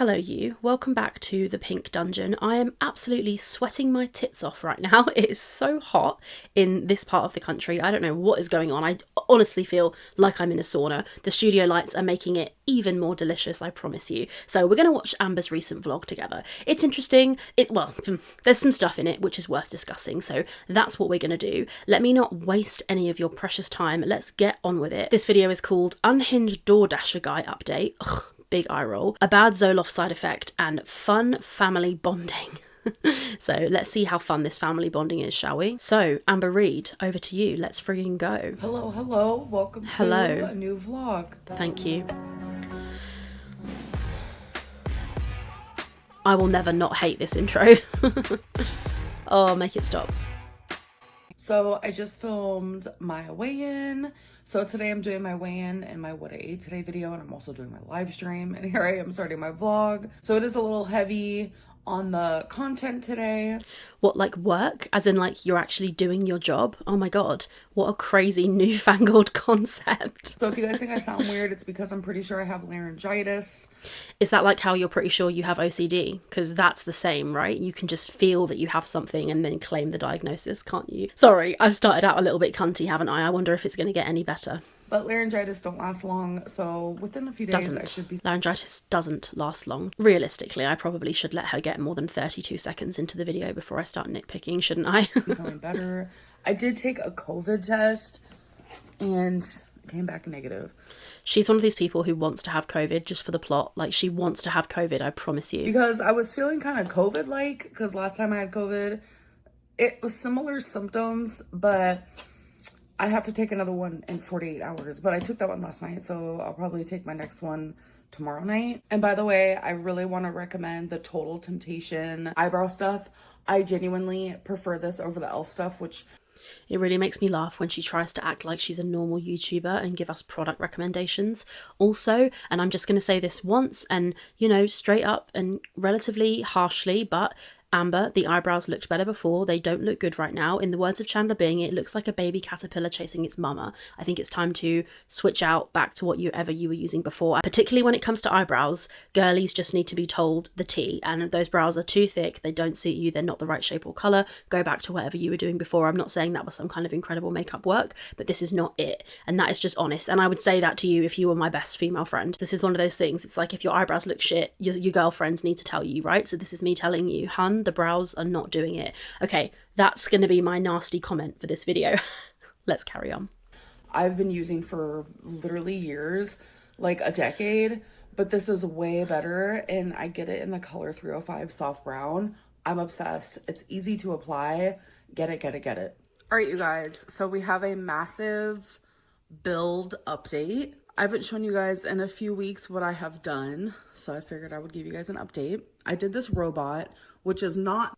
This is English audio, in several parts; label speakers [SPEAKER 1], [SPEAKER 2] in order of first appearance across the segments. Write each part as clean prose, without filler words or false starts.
[SPEAKER 1] Hello you, welcome back to the Pink Dungeon. I am absolutely sweating my tits off right now. It is so hot in this part of the country. I don't know what is going on. I honestly feel like I'm in a sauna. The studio lights are making it even more delicious, I promise you. So we're going to watch Amber's recent vlog together. It's interesting. There's some stuff in it which is worth discussing, so that's what we're going to do. Let me not waste any of your precious time. Let's get on with it. This video is called Unhinged Doordasher Guy Update. Ugh. Big eye roll, a bad Zoloft side effect, and fun family bonding. So let's see how fun this family bonding is, shall we? So, Amber Reid, over to you. Let's friggin' go.
[SPEAKER 2] Hello. Welcome to a new vlog.
[SPEAKER 1] Thank you. I will never not hate this intro. Oh, make it stop.
[SPEAKER 2] So I just filmed my weigh-in. So today I'm doing my weigh-in and my what I ate today video, and I'm also doing my live stream, and here I am starting my vlog. So it is a little heavy on the content today.
[SPEAKER 1] What, like work? As in like you're actually doing your job? Oh my god, what a crazy newfangled concept.
[SPEAKER 2] So if you guys think I sound weird, it's because I'm pretty sure I have laryngitis.
[SPEAKER 1] Is that like how you're pretty sure you have OCD? Because that's the same, right? You can just feel that you have something and then claim the diagnosis, can't you? Sorry, I've started out a little bit cunty, haven't I? I wonder if it's going to get any better.
[SPEAKER 2] But laryngitis don't last long, so within a few days I should be...
[SPEAKER 1] Laryngitis doesn't last long. Realistically, I probably should let her get more than 32 seconds into the video before I start nitpicking, shouldn't I?
[SPEAKER 2] Becoming better. I did take a COVID test and came back negative.
[SPEAKER 1] She's one of these people who wants to have COVID just for the plot. Like, she wants to have COVID, I promise you.
[SPEAKER 2] Because I was feeling kind of COVID-like, because last time I had COVID, it was similar symptoms, but I have to take another one in 48 hours. But I took that one last night, so I'll probably take my next one tomorrow night. And by the way, I really want to recommend the Total Temptation eyebrow stuff. I genuinely prefer this over the e.l.f. stuff, which...
[SPEAKER 1] It really makes me laugh when she tries to act like she's a normal YouTuber and give us product recommendations. Also, and I'm just going to say this once and, you know, straight up and relatively harshly, but Amber, the eyebrows looked better before. They don't look good right now. In the words of Chandler Bing, it looks like a baby caterpillar chasing its mama. I think it's time to switch out back to whatever you were using before. Particularly when it comes to eyebrows, girlies just need to be told the tea. And those brows are too thick. They don't suit you. They're not the right shape or colour. Go back to whatever you were doing before. I'm not saying that was some kind of incredible makeup work, but this is not it. And that is just honest. And I would say that to you if you were my best female friend. This is one of those things. It's like if your eyebrows look shit, your girlfriends need to tell you, right? So this is me telling you, hun, the brows are not doing it. Okay, that's going to be my nasty comment for this video. Let's carry on.
[SPEAKER 2] I've been using for literally years, like a decade, but this is way better, and I get it in the color 305 soft brown. I'm obsessed. It's easy to apply. Get it. All right, you guys, so we have a massive build update. I haven't shown you guys in a few weeks what I have done, so I figured I would give you guys an update. I did this robot, which is not...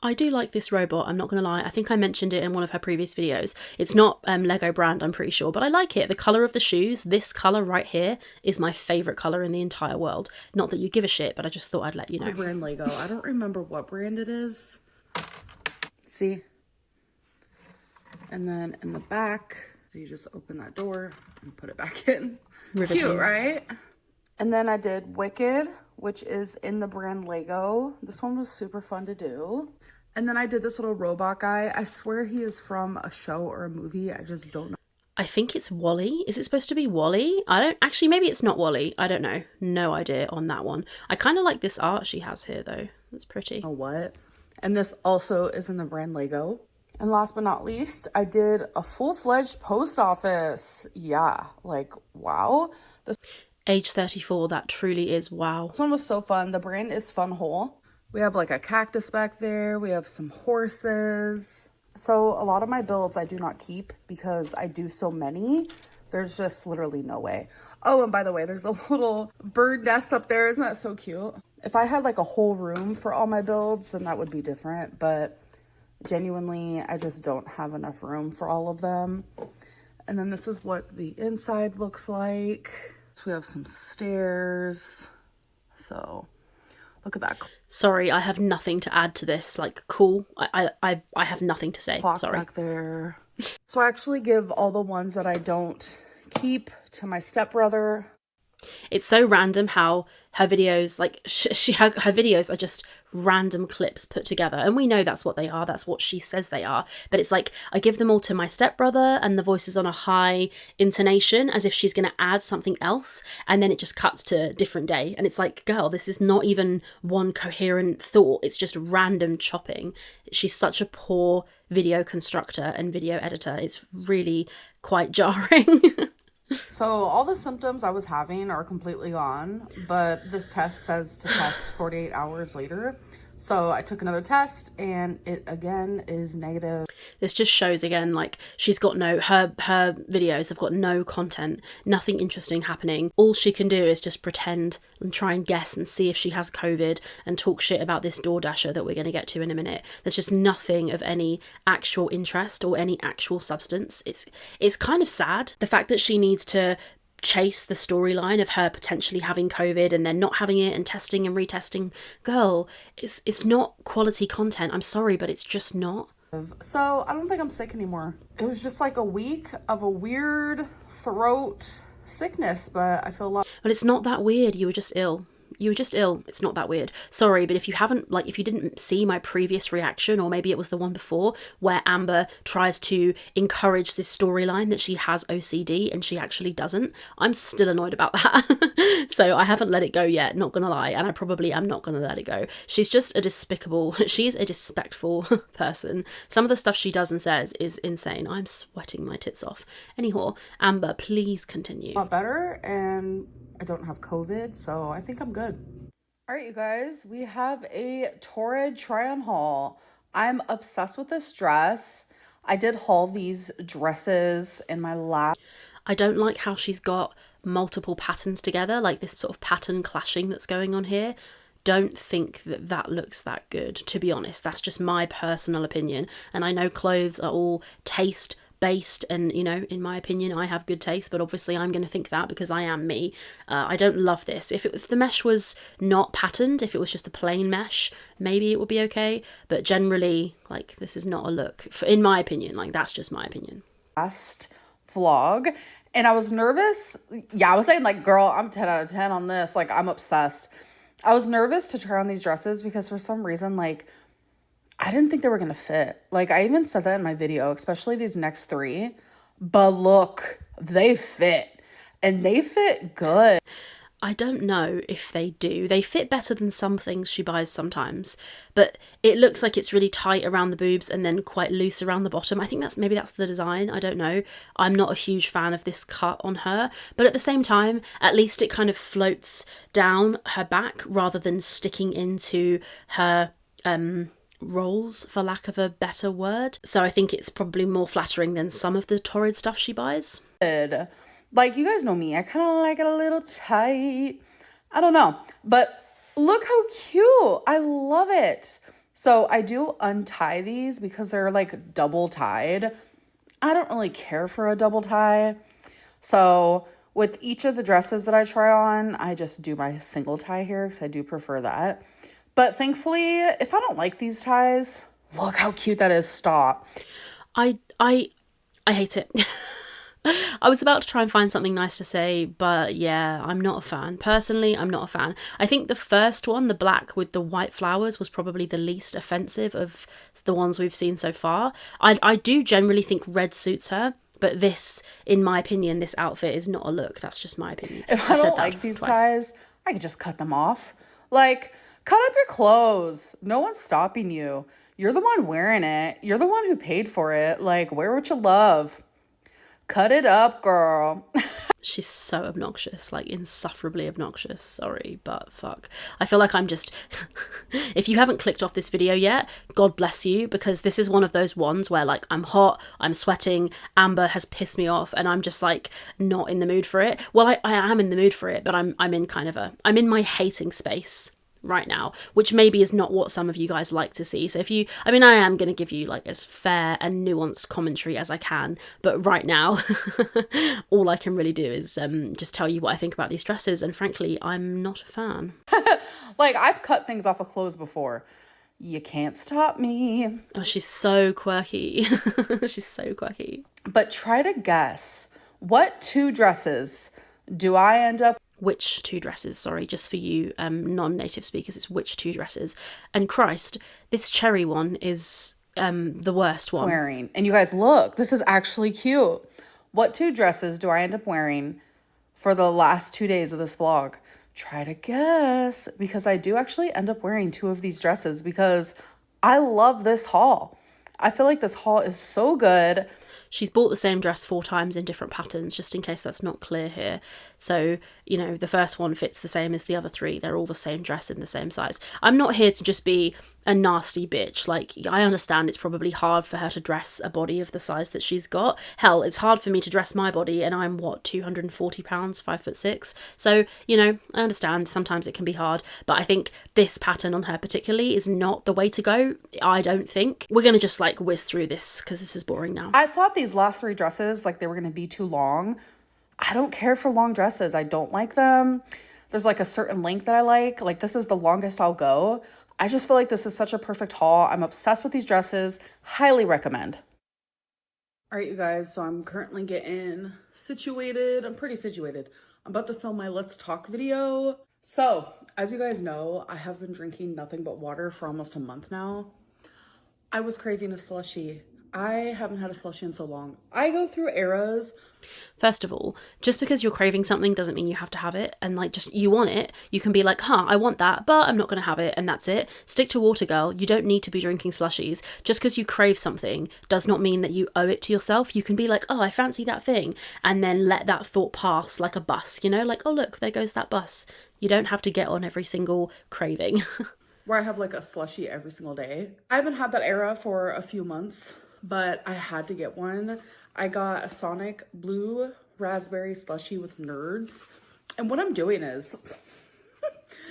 [SPEAKER 1] I do like this robot, I'm not going to lie. I think I mentioned it in one of her previous videos. It's not LEGO brand, I'm pretty sure, but I like it. The colour of the shoes, this colour right here, is my favourite colour in the entire world. Not that you give a shit, but I just thought I'd let you know.
[SPEAKER 2] The brand LEGO. I don't remember what brand it is. See? And then in the back, so you just open that door and put it back in.
[SPEAKER 1] Riveting.
[SPEAKER 2] Cute, right? And then I did Wicked, which is in the brand LEGO. This one was super fun to do. And then I did this little robot guy. I swear he is from a show or a movie. I just don't know.
[SPEAKER 1] I think it's Wall-E. Is it supposed to be Wall-E? Maybe it's not Wall-E. I don't know. No idea on that one. I kind of like this art she has here though. It's pretty.
[SPEAKER 2] Oh, what? And this also is in the brand LEGO. And last but not least, I did a full-fledged post office. Yeah, like, wow.
[SPEAKER 1] Age 34, that truly is wow.
[SPEAKER 2] This one was so fun. The brand is Fun Hole. We have like a cactus back there. We have some horses. So a lot of my builds I do not keep because I do so many. There's just literally no way. Oh, and by the way, there's a little bird nest up there. Isn't that so cute? If I had like a whole room for all my builds, then that would be different. But genuinely, I just don't have enough room for all of them. And then this is what the inside looks like. So we have some stairs. So look at that.
[SPEAKER 1] Sorry, I have nothing to add to this. Like, cool. I have nothing to say.
[SPEAKER 2] Clock
[SPEAKER 1] Sorry.
[SPEAKER 2] back there. So I actually give all the ones that I don't keep to my stepbrother.
[SPEAKER 1] It's so random how her videos, like her videos are just random clips put together, and we know that's what they are, that's what she says they are, but it's like I give them all to my stepbrother and the voice is on a high intonation as if she's going to add something else, and then it just cuts to different day, and it's like, girl, this is not even one coherent thought, it's just random chopping. She's such a poor video constructor and video editor. It's really quite jarring.
[SPEAKER 2] So all the symptoms I was having are completely gone, but this test says to test 48 hours later. So I took another test and it again is negative.
[SPEAKER 1] This just shows again, like, she's got her videos have got no content, nothing interesting happening. All she can do is just pretend and try and guess and see if she has COVID and talk shit about this doordasher that we're going to get to in a minute. There's just nothing of any actual interest or any actual substance. It's kind of sad, the fact that she needs to chase the storyline of her potentially having COVID and then not having it and testing and retesting. Girl, it's not quality content. I'm sorry, but it's just not.
[SPEAKER 2] So I don't think I'm sick anymore. It was just like a week of a weird throat sickness, but I feel a lot.
[SPEAKER 1] But it's not that weird. You were just ill. You were just ill. It's not that weird. Sorry, but if you haven't, like, if you didn't see my previous reaction, or maybe it was the one before, where Amber tries to encourage this storyline that she has OCD and she actually doesn't, I'm still annoyed about that. So I haven't let it go yet, not gonna lie, and I probably am not gonna let it go. She's just a she's a disrespectful person. Some of the stuff she does and says is insane. I'm sweating my tits off. Anyhow, Amber, please continue.
[SPEAKER 2] A lot better, and I don't have COVID, so I think I'm good. All right, you guys, we have a Torrid try-on haul. I'm obsessed with this dress. I did haul these dresses in my last.
[SPEAKER 1] I don't like how she's got multiple patterns together, like this sort of pattern clashing that's going on here. Don't think that that looks that good, to be honest. That's just my personal opinion. And I know clothes are all taste based, and, you know, in my opinion I have good taste, but obviously I'm going to think that because I am me. I don't love this. If the mesh was not patterned, if it was just a plain mesh, maybe it would be okay, but generally, like, this is not a look, in my opinion. Like, that's just my opinion.
[SPEAKER 2] Last vlog, and I was nervous. Yeah, I was saying, like, girl, I'm 10 out of 10 on this. Like, I'm obsessed. I was nervous to try on these dresses because for some reason, like, I didn't think they were going to fit. Like, I even said that in my video, especially these next three. But look, they fit. And they fit good.
[SPEAKER 1] I don't know if they do. They fit better than some things she buys sometimes. But it looks like it's really tight around the boobs and then quite loose around the bottom. I think maybe that's the design. I don't know. I'm not a huge fan of this cut on her. But at the same time, at least it kind of floats down her back rather than sticking into her rolls, for lack of a better word. So I think it's probably more flattering than some of the Torrid stuff she buys.
[SPEAKER 2] Like, you guys know me, I kind of like it a little tight. I don't know, but look how cute. I love it. So I do untie these because they're like double tied. I don't really care for a double tie. So with each of the dresses that I try on, I just do my single tie here because I do prefer that. But thankfully, if I don't like these ties, look how cute that is. Stop.
[SPEAKER 1] I hate it. I was about to try and find something nice to say, but yeah, I'm not a fan. Personally, I'm not a fan. I think the first one, the black with the white flowers, was probably the least offensive of the ones we've seen so far. I do generally think red suits her, but this, in my opinion, this outfit is not a look. That's just my opinion.
[SPEAKER 2] If I don't like these ties, I could just cut them off. Like, cut up your clothes. No one's stopping you. You're the one wearing it. You're the one who paid for it. Like, wear what you love. Cut it up, girl.
[SPEAKER 1] She's so obnoxious, like insufferably obnoxious. Sorry, but fuck. I feel like I'm just... If you haven't clicked off this video yet, God bless you, because this is one of those ones where, like, I'm hot, I'm sweating, Amber has pissed me off, and I'm just, like, not in the mood for it. Well, I am in the mood for it, but I'm in kind of I'm in my hating space right now, which maybe is not what some of you guys like to see. So I am going to give you, like, as fair and nuanced commentary as I can, but right now all I can really do is just tell you what I think about these dresses, and frankly, I'm not a fan.
[SPEAKER 2] Like, I've cut things off of clothes before. You can't stop me.
[SPEAKER 1] Oh, she's so quirky. She's so quirky.
[SPEAKER 2] But try to guess, what two dresses do I end up
[SPEAKER 1] which two dresses, sorry, just for you non-native speakers, it's which two dresses. And Christ, this cherry one is the worst one.
[SPEAKER 2] Wearing. And you guys, look, this is actually cute. What two dresses do I end up wearing for the last 2 days of this vlog? Try to guess, because I do actually end up wearing two of these dresses because I love this haul. I feel like this haul is so good.
[SPEAKER 1] She's bought the same dress 4 times in different patterns, just in case that's not clear here. So, you know, the first one fits the same as the other 3. They're all the same dress in the same size. I'm not here to just be a nasty bitch. Like, I understand it's probably hard for her to dress a body of the size that she's got. Hell, it's hard for me to dress my body, and I'm, what, 240 pounds, 5'6". So, you know, I understand sometimes it can be hard, but I think this pattern on her particularly is not the way to go. I don't think. We're going to just, like, whiz through this because this is boring now.
[SPEAKER 2] I thought these last 3 dresses, like, they were going to be too long. I don't care for long dresses. I don't like them. There's like a certain length that I like. Like, this is the longest I'll go. I just feel like this is such a perfect haul. I'm obsessed with these dresses. Highly recommend. All right, you guys. So I'm currently getting situated. I'm pretty situated. I'm about to film my Let's Talk video. So, as you guys know, I have been drinking nothing but water for almost a month now. I was craving a slushie. I haven't had a slushie in so long. I go through eras.
[SPEAKER 1] First of all, just because you're craving something doesn't mean you have to have it. And like, just you want it, you can be like, I want that, but I'm not going to have it, and that's it. Stick to water, girl. You don't need to be drinking slushies. Just because you crave something does not mean that you owe it to yourself. You can be like, I fancy that thing, and then let that thought pass like a bus, you know, like, oh look, there goes that bus. You don't have to get on every single craving.
[SPEAKER 2] Where I have like a slushie every single day. I haven't had that era for a few months, but I had to get one. I got a Sonic blue raspberry slushie with nerds. And what I'm doing is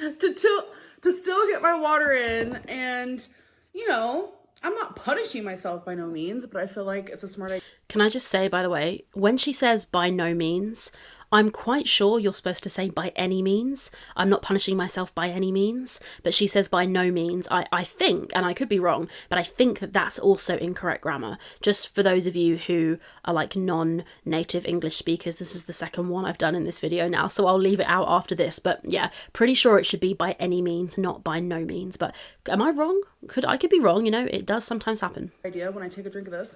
[SPEAKER 2] to still get my water in, and, you know, I'm not punishing myself by no means, but I feel like it's a smart idea.
[SPEAKER 1] Can I just say, by the way, when she says by no means, I'm quite sure you're supposed to say by any means. I'm not punishing myself by any means, but she says by no means. I think, and I could be wrong, but I think that that's also incorrect grammar. Just for those of you who are like non-native English speakers, this is the second one I've done in this video now, so I'll leave it out after this. But yeah, pretty sure it should be by any means, not by no means. But am I wrong? I could be wrong, you know, it does sometimes happen.
[SPEAKER 2] Idea when I take a drink of this.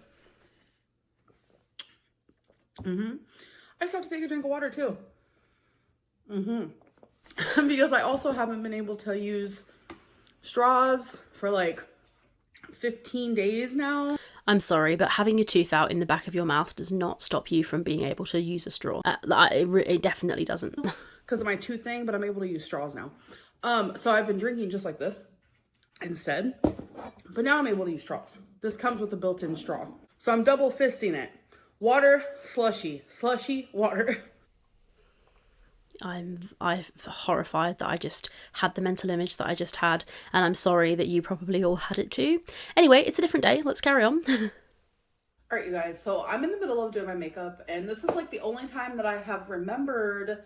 [SPEAKER 2] I just have to take a drink of water too. Because I also haven't been able to use straws for like 15 days now.
[SPEAKER 1] I'm sorry, but having your tooth out in the back of your mouth does not stop you from being able to use a straw. It definitely doesn't.
[SPEAKER 2] Because of my tooth thing, but I'm able to use straws now. So I've been drinking just like this instead. But now I'm able to use straws. This comes with a built-in straw. So I'm double fisting it. Water, slushy, slushy, water.
[SPEAKER 1] I'm horrified that I just had the mental image that I just had, and I'm sorry that you probably all had it too. Anyway, it's a different day. Let's carry on. All
[SPEAKER 2] right, you guys. So I'm in the middle of doing my makeup, and this is like the only time that I have remembered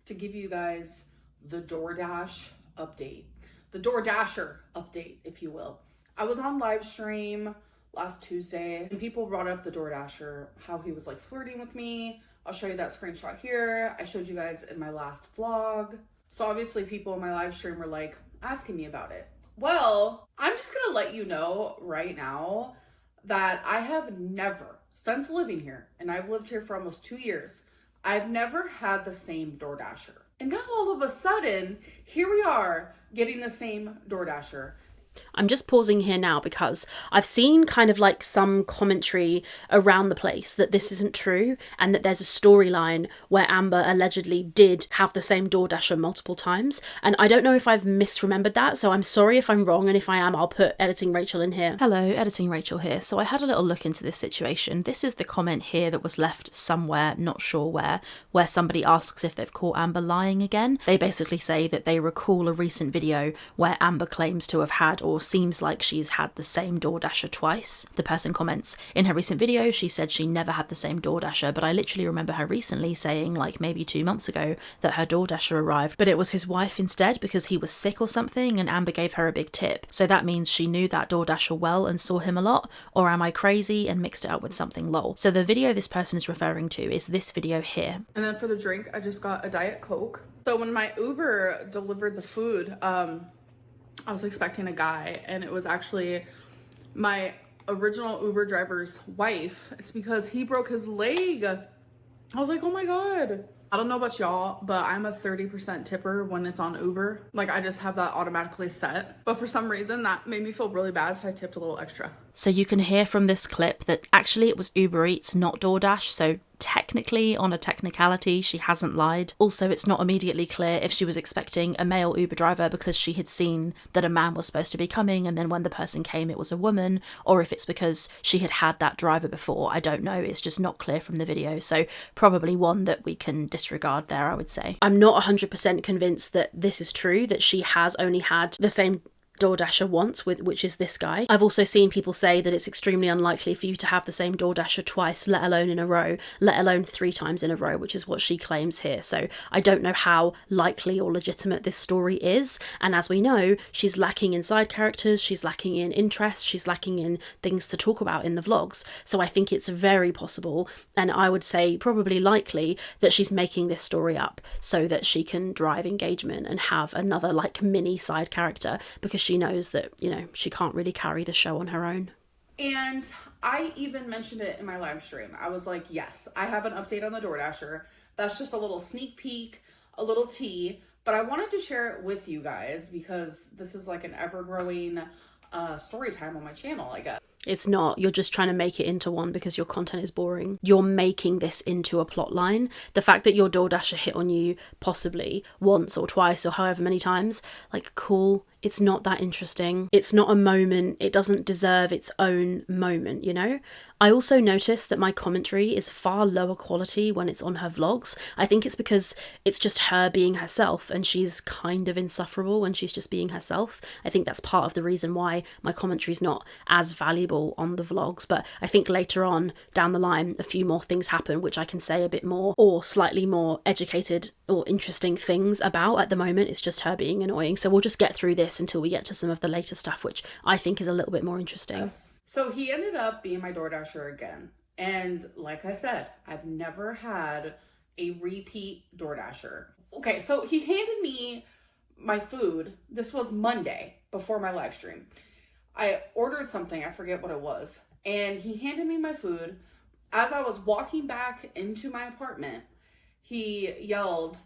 [SPEAKER 2] to give you guys the DoorDash update. The DoorDasher update, if you will. I was on live stream last Tuesday, and people brought up the DoorDasher, how he was like flirting with me. I'll show you that screenshot here. I showed you guys in my last vlog. So obviously people in my live stream were like asking me about it. Well, I'm just gonna let you know right now that I have never, since living here, and I've lived here for almost 2 years, I've never had the same DoorDasher. And now all of a sudden, here we are getting the same DoorDasher.
[SPEAKER 1] I'm just pausing here now because I've seen kind of like some commentary around the place that this isn't true, and that there's a storyline where Amber allegedly did have the same DoorDasher multiple times, and I don't know if I've misremembered that, so I'm sorry if I'm wrong, and if I am, I'll put Editing Rachel in here. Hello, Editing Rachel here. So I had a little look into this situation. This is the comment here that was left somewhere, not sure where somebody asks if they've caught Amber lying again. They basically say that they recall a recent video where Amber claims to have had or seems like she's had the same DoorDasher twice. The person comments, in her recent video, she said she never had the same DoorDasher, but I literally remember her recently saying, like maybe 2 months ago, that her DoorDasher arrived, but it was his wife instead because he was sick or something and Amber gave her a big tip. So that means she knew that DoorDasher well and saw him a lot, or am I crazy and mixed it up with something lol? So the video this person is referring to is this video here.
[SPEAKER 2] And then for the drink, I just got a Diet Coke. So when my Uber delivered the food, I was expecting a guy, and it was actually my original Uber driver's wife. It's because he broke his leg. I was like, oh my God. I don't know about y'all, but I'm a 30% tipper when it's on Uber. Like, I just have that automatically set. But for some reason, that made me feel really bad, so I tipped a little extra.
[SPEAKER 1] So you can hear from this clip that actually it was Uber Eats, not DoorDash, so technically, on a technicality, she hasn't lied. Also, it's not immediately clear if she was expecting a male Uber driver because she had seen that a man was supposed to be coming and then when the person came it was a woman, or if it's because she had had that driver before. I don't know, it's just not clear from the video, so probably one that we can disregard there, I would say. I'm not 100% convinced that this is true, that she has only had the same DoorDasher once, which is this guy. I've also seen people say that it's extremely unlikely for you to have the same DoorDasher twice, let alone in a row, let alone 3 times in a row, which is what she claims here. So I don't know how likely or legitimate this story is. And as we know, she's lacking in side characters, she's lacking in interest, she's lacking in things to talk about in the vlogs. So I think it's very possible, and I would say probably likely, that she's making this story up so that she can drive engagement and have another like mini side character, because she knows that, you know, she can't really carry the show on her own.
[SPEAKER 2] And I even mentioned it in my live stream. I was like, yes, I have an update on the DoorDasher. That's just a little sneak peek, a little tea, but I wanted to share it with you guys because this is like an ever-growing story time on my channel, I guess.
[SPEAKER 1] It's not. You're just trying to make it into one because your content is boring. You're making this into a plot line. The fact that your DoorDasher hit on you possibly once or twice or however many times, like, cool. It's not that interesting. It's not a moment. It doesn't deserve its own moment, you know? I also noticed that my commentary is far lower quality when it's on her vlogs. I think it's because it's just her being herself and she's kind of insufferable when she's just being herself. I think that's part of the reason why my commentary is not as valuable on the vlogs, but I think later on down the line a few more things happen which I can say a bit more or slightly more educated or interesting things about. At the moment it's just her being annoying, so we'll just get through this until we get to some of the later stuff, which I think is a little bit more interesting.
[SPEAKER 2] Yes. So he ended up being my DoorDasher again. And like I said, I've never had a repeat DoorDasher. Okay, so he handed me my food. This was Monday before my live stream. I ordered something, I forget what it was. And he handed me my food. As I was walking back into my apartment, he yelled,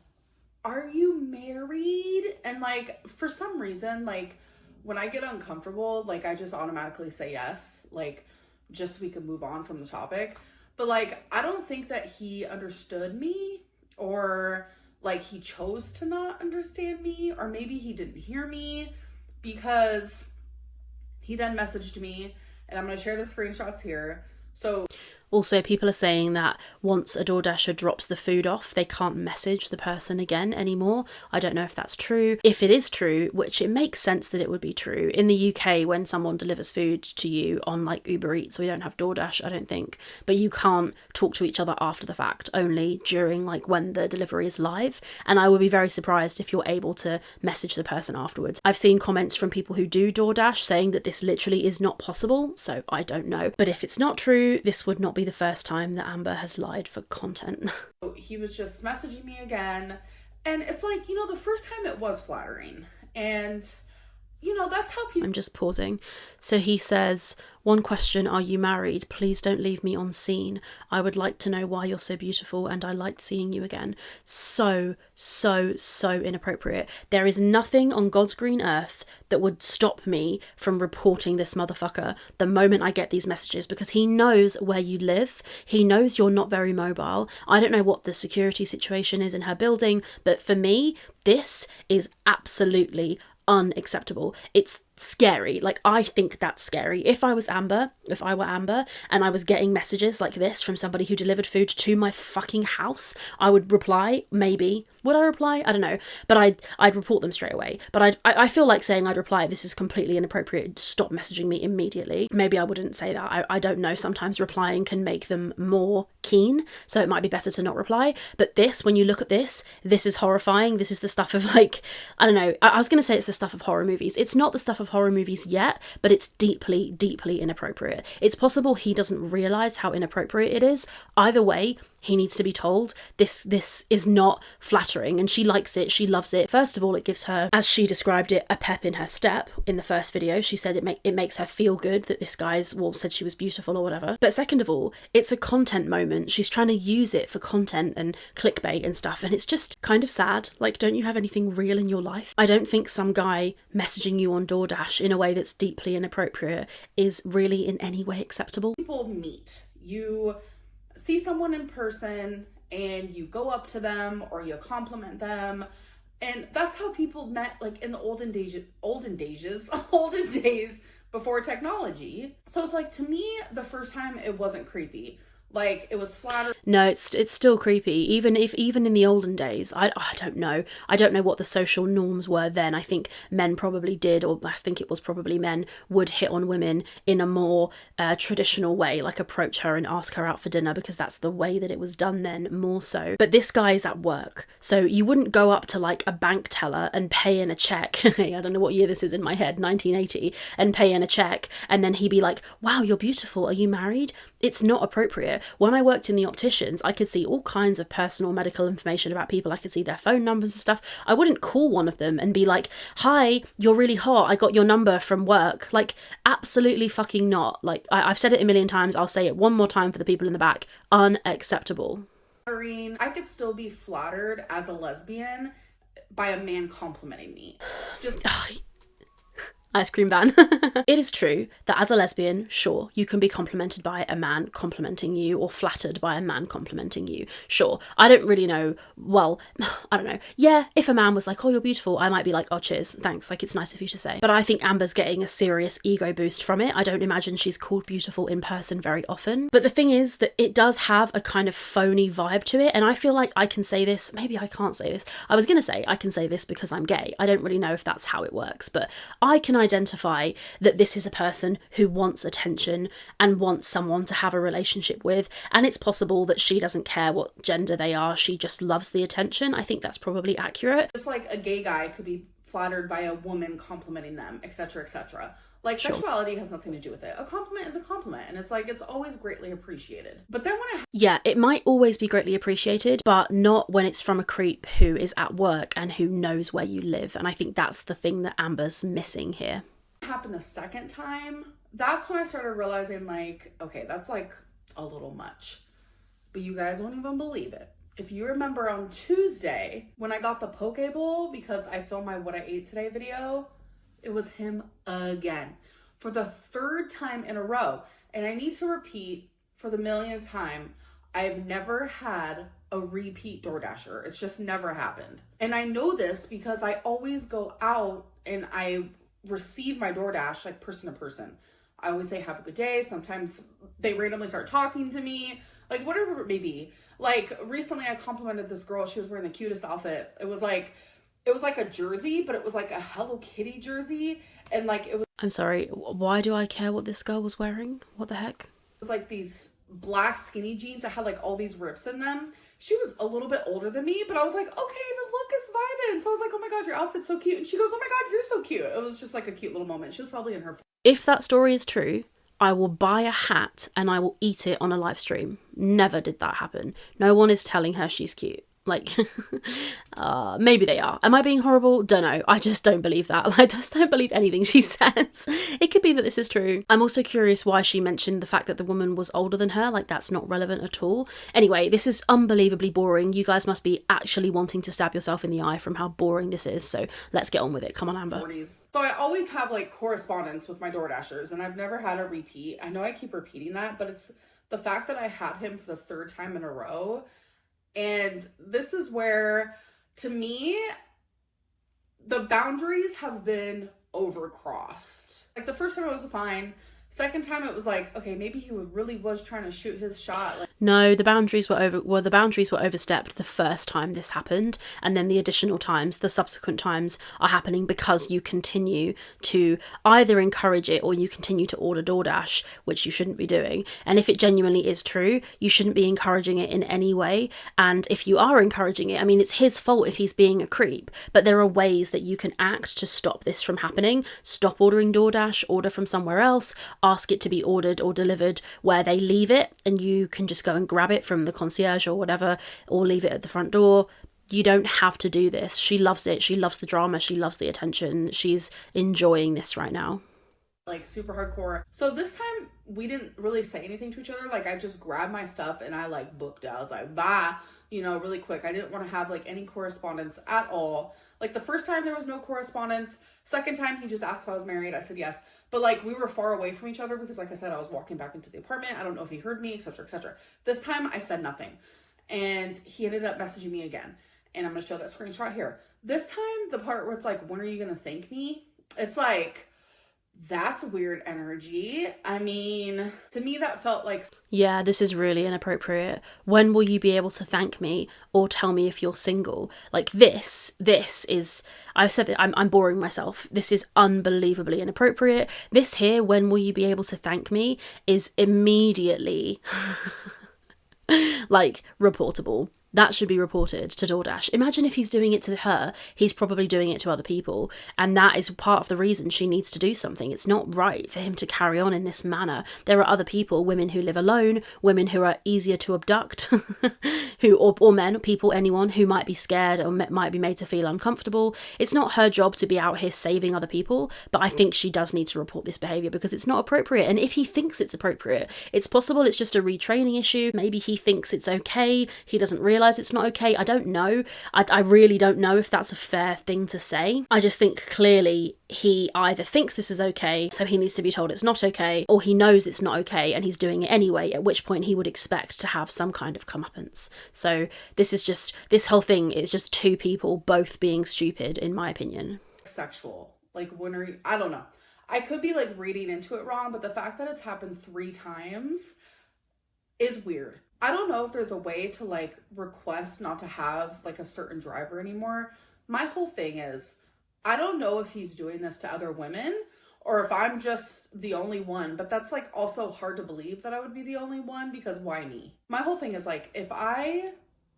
[SPEAKER 2] "Are you married?" And like, for some reason, like, when I get uncomfortable, like, I just automatically say yes, like, just so we can move on from the topic. But like, I don't think that he understood me, or like he chose to not understand me, or maybe he didn't hear me, because he then messaged me, and I'm going to share the screenshots here. So
[SPEAKER 1] also, people are saying that once a DoorDasher drops the food off, they can't message the person again anymore. I don't know if that's true. If it is true, which it makes sense that it would be true. In the UK, when someone delivers food to you on like Uber Eats, we don't have DoorDash, I don't think, but you can't talk to each other after the fact, only during like when the delivery is live. And I would be very surprised if you're able to message the person afterwards. I've seen comments from people who do DoorDash saying that this literally is not possible, so I don't know. But if it's not true, this would not be the first time that Amber has lied for content.
[SPEAKER 2] He was just messaging me again, and it's like, you know, the first time it was flattering, and you know, that's how people...
[SPEAKER 1] I'm just pausing. So he says, "One question, are you married? Please don't leave me on scene. I would like to know why you're so beautiful and I liked seeing you again." So inappropriate. There is nothing on God's green earth that would stop me from reporting this motherfucker the moment I get these messages, because he knows where you live. He knows you're not very mobile. I don't know what the security situation is in her building, but for me, this is absolutely unacceptable. It's scary. Like, I think that's scary. If I were Amber, and I was getting messages like this from somebody who delivered food to my fucking house, I would reply, maybe. Would I reply? I don't know. But I'd report them straight away. But I feel like saying I'd reply, this is completely inappropriate, stop messaging me immediately. Maybe I wouldn't say that. I don't know. Sometimes replying can make them more keen, so it might be better to not reply. But this, when you look at this is horrifying. This is the stuff of, like, I don't know. I was going to say it's the stuff of horror movies. It's not the stuff of horror movies yet, but it's deeply, deeply inappropriate. It's possible he doesn't realise how inappropriate it is. Either way, he needs to be told this is not flattering, and she likes it, she loves it. First of all, it gives her, as she described it, a pep in her step. In the first video, she said it makes her feel good that this guy's, well, said she was beautiful or whatever. But second of all, it's a content moment. She's trying to use it for content and clickbait and stuff, and it's just kind of sad. Like, don't you have anything real in your life? I don't think some guy messaging you on DoorDash in a way that's deeply inappropriate is really in any way acceptable.
[SPEAKER 2] People meet. You see someone in person and you go up to them or you compliment them, and that's how people met, like, in the olden days before technology. So it's like, to me, the first time it wasn't creepy. Like, it was flattering.
[SPEAKER 1] No, it's still creepy. Even in the olden days, I don't know. I don't know what the social norms were then. I think men probably did, or I think it was probably men would hit on women in a more traditional way, like approach her and ask her out for dinner, because that's the way that it was done then, more so. But this guy's at work, so you wouldn't go up to, like, a bank teller and pay in a check. I don't know what year this is in my head, 1980, and pay in a check, and then he'd be like, wow, you're beautiful, are you married? It's not appropriate. When I worked in the opticians, I could see all kinds of personal medical information about people. I could see their phone numbers and stuff. I wouldn't call one of them and be like, hi, you're really hot, I got your number from work. Like, absolutely fucking not. Like, I've said it a million times, I'll say it one more time for the people in the back. Unacceptable.
[SPEAKER 2] I could still be flattered as a lesbian by a man complimenting me. Just
[SPEAKER 1] ice cream van. It is true that as a lesbian, sure, you can be complimented by a man complimenting you, or flattered by a man complimenting you. Sure. I don't really know. Well, I don't know. Yeah, if a man was like, oh, you're beautiful, I might be like, oh, cheers, thanks. Like, it's nice of you to say. But I think Amber's getting a serious ego boost from it. I don't imagine she's called beautiful in person very often. But the thing is that it does have a kind of phony vibe to it. And I feel like I can say this. Maybe I can't say this. I was going to say I can say this because I'm gay. I don't really know if that's how it works. But I can identify that this is a person who wants attention and wants someone to have a relationship with, and it's possible that she doesn't care what gender they are, she just loves the attention. I think that's probably accurate.
[SPEAKER 2] Just like a gay guy could be flattered by a woman complimenting them, etc., etc. Like,
[SPEAKER 1] Sure.
[SPEAKER 2] Sexuality has nothing to do with it. A compliment is a compliment, and it's like, it's always greatly appreciated. But then when
[SPEAKER 1] yeah, it might always be greatly appreciated, but not when it's from a creep who is at work and who knows where you live. And I think that's the thing that Amber's missing here.
[SPEAKER 2] happened the second time, that's when I started realizing, like, okay, that's like a little much. But you guys won't even believe it. If you remember on Tuesday, when I got the poke bowl because I filmed my What I Ate Today video, it was him again for the third time in a row. And I need to repeat for the millionth time, I've never had a repeat DoorDasher. It's just never happened. And I know this because I always go out and I receive my DoorDash, like, person to person. I always say, have a good day. Sometimes they randomly start talking to me, like, whatever it may be. Like, recently I complimented this girl. She was wearing the cutest outfit. It was like a jersey, but it was like a Hello Kitty jersey. And like, it was...
[SPEAKER 1] I'm sorry, why do I care what this girl was wearing? What the heck?
[SPEAKER 2] It was like these black skinny jeans that had like all these rips in them. She was a little bit older than me, but I was like, okay, the look is vibing. So I was like, oh my God, your outfit's so cute. And she goes, oh my God, you're so cute. It was just like a cute little moment. She was probably in her...
[SPEAKER 1] If that story is true, I will buy a hat and I will eat it on a live stream. Never did that happen. No one is telling her she's cute. Like, maybe they are. Am I being horrible? Don't know. I just don't believe that. I just don't believe anything she says. It could be that this is true. I'm also curious why she mentioned the fact that the woman was older than her. Like, that's not relevant at all. Anyway, this is unbelievably boring. You guys must be actually wanting to stab yourself in the eye from how boring this is. So let's get on with it. Come on, Amber.
[SPEAKER 2] 40s. So I always have like correspondence with my DoorDashers, and I've never had a repeat. I know I keep repeating that, but it's the fact that I had him for the third time in a row. And this is where, to me, the boundaries have been overcrossed. Like the first time it was fine. Second time it was like, okay, maybe he really was trying to shoot his shot. Like,
[SPEAKER 1] no, the boundaries were overstepped the first time this happened, and then the additional times, the subsequent times, are happening because you continue to either encourage it or you continue to order DoorDash, which you shouldn't be doing. And if it genuinely is true, you shouldn't be encouraging it in any way. And if you are encouraging it, I mean, it's his fault if he's being a creep, but there are ways that you can act to stop this from happening. Stop ordering DoorDash, order from somewhere else, ask it to be ordered or delivered where they leave it, and you can just go and grab it from the concierge or whatever, or leave it at the front door. You don't have to do this. She loves it. She loves the drama. She loves the attention. She's enjoying this right now.
[SPEAKER 2] Like super hardcore. So this time we didn't really say anything to each other. Like I just grabbed my stuff and I like booked out. I was like, bye, you know, really quick. I didn't want to have like any correspondence at all. Like the first time there was no correspondence. Second time he just asked if I was married. I said yes. But like we were far away from each other because like I said, I was walking back into the apartment. I don't know if he heard me, etc., etc. This time I said nothing. And he ended up messaging me again. And I'm going to show that screenshot here. This time, the part where it's like, when are you going to thank me? It's like, that's weird energy. I mean, to me, that felt like...
[SPEAKER 1] Yeah, this is really inappropriate. When will you be able to thank me or tell me if you're single? Like this is... I've said that I'm boring myself. This is unbelievably inappropriate. This here, when will you be able to thank me, is immediately like reportable. That should be reported to DoorDash. Imagine if he's doing it to her, he's probably doing it to other people. And that is part of the reason she needs to do something. It's not right for him to carry on in this manner. There are other people, women who live alone, women who are easier to abduct, or men, people, anyone who might be scared or might be made to feel uncomfortable. It's not her job to be out here saving other people, but I think she does need to report this behaviour because it's not appropriate. And if he thinks it's appropriate, it's possible it's just a retraining issue. Maybe he thinks it's okay. He doesn't realise it's not okay. I don't know. I really don't know if that's a fair thing to say. I just think clearly he either thinks this is okay, so he needs to be told it's not okay, or he knows it's not okay and he's doing it anyway, at which point he would expect to have some kind of comeuppance. So this whole thing is just two people both being stupid, in my opinion.
[SPEAKER 2] Sexual. Like, when are you... I don't know. I could be like reading into it wrong, but the fact that it's happened 3 times is weird. I don't know if there's a way to like request not to have like a certain driver anymore. My whole thing is, I don't know if he's doing this to other women or if I'm just the only one, but that's like also hard to believe that I would be the only one because why me? My whole thing is like, if I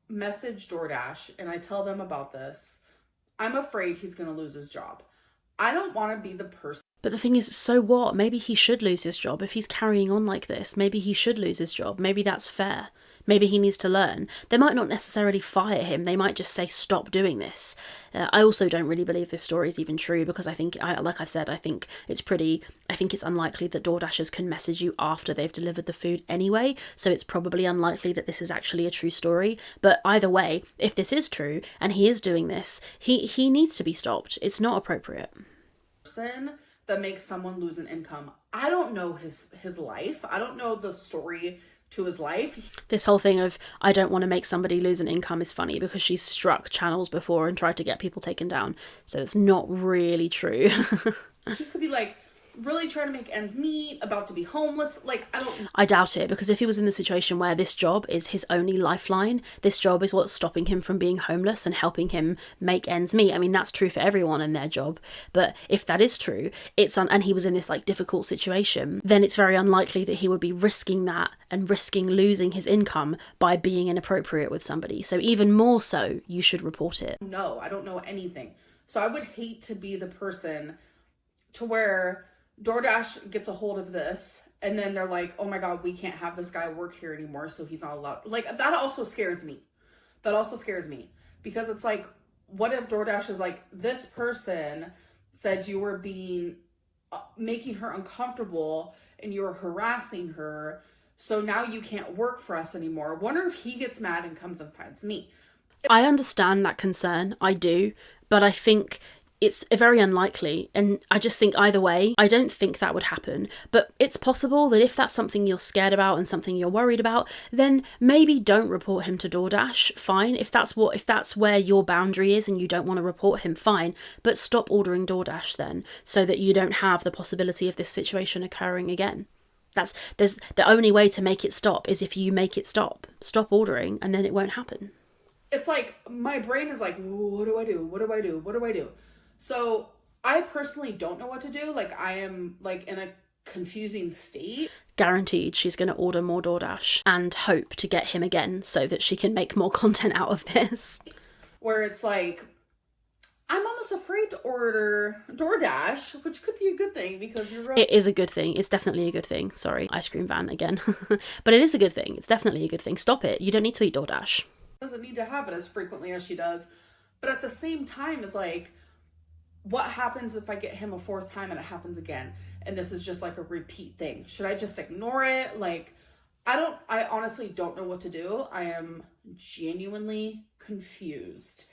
[SPEAKER 2] message DoorDash and I tell them about this, I'm afraid he's going to lose his job. I don't want to be the person.
[SPEAKER 1] But the thing is, so what? Maybe he should lose his job. If he's carrying on like this, maybe he should lose his job. Maybe that's fair. Maybe he needs to learn. They might not necessarily fire him. They might just say, stop doing this. I also don't really believe this story is even true because I think, like I said, I think it's unlikely that DoorDashers can message you after they've delivered the food anyway. So it's probably unlikely that this is actually a true story. But either way, if this is true and he is doing this, he needs to be stopped. It's not appropriate.
[SPEAKER 2] Person that makes someone lose an income. I don't know his life. I don't know the story to his life.
[SPEAKER 1] This whole thing of I don't want to make somebody lose an income is funny because she's struck channels before and tried to get people taken down. So it's not really true.
[SPEAKER 2] She could be like really trying to make ends meet, about to be homeless. Like,
[SPEAKER 1] I doubt it, because if he was in the situation where this job is his only lifeline, this job is what's stopping him from being homeless and helping him make ends meet. I mean, that's true for everyone in their job. But if that is true, and he was in this like difficult situation, then it's very unlikely that he would be risking that and risking losing his income by being inappropriate with somebody. So even more so, you should report it.
[SPEAKER 2] No, I don't know anything. So I would hate to be the person to where DoorDash gets a hold of this and then they're like, oh my God, we can't have this guy work here anymore, so he's not allowed. Like, that also scares me. Because it's like, what if DoorDash is like, this person said you were making her uncomfortable and you were harassing her, so now you can't work for us anymore. Wonder if he gets mad and comes and finds me.
[SPEAKER 1] I understand that concern, I do, but I think it's very unlikely. And I just think either way, I don't think that would happen. But it's possible that if that's something you're scared about and something you're worried about, then maybe don't report him to DoorDash. Fine. If that's where your boundary is and you don't want to report him, fine. But stop ordering DoorDash then, so that you don't have the possibility of this situation occurring again. There's the only way to make it stop is if you make it stop. Stop ordering and then it won't happen.
[SPEAKER 2] It's like my brain is like, what do I do? What do I do? What do I do? So I personally don't know what to do. Like, I am like in a confusing state.
[SPEAKER 1] Guaranteed she's going to order more DoorDash and hope to get him again so that she can make more content out of this.
[SPEAKER 2] Where it's like, I'm almost afraid to order DoorDash, which could be a good thing because you're right.
[SPEAKER 1] It is a good thing. It's definitely a good thing. Sorry, ice cream van again. But it is a good thing. It's definitely a good thing. Stop it. You don't need to eat DoorDash.
[SPEAKER 2] Doesn't need to have it as frequently as she does. But at the same time, it's like, what happens if I get him a fourth time and it happens again? And this is just like a repeat thing. Should I just ignore it? Like, I honestly don't know what to do. I am genuinely confused.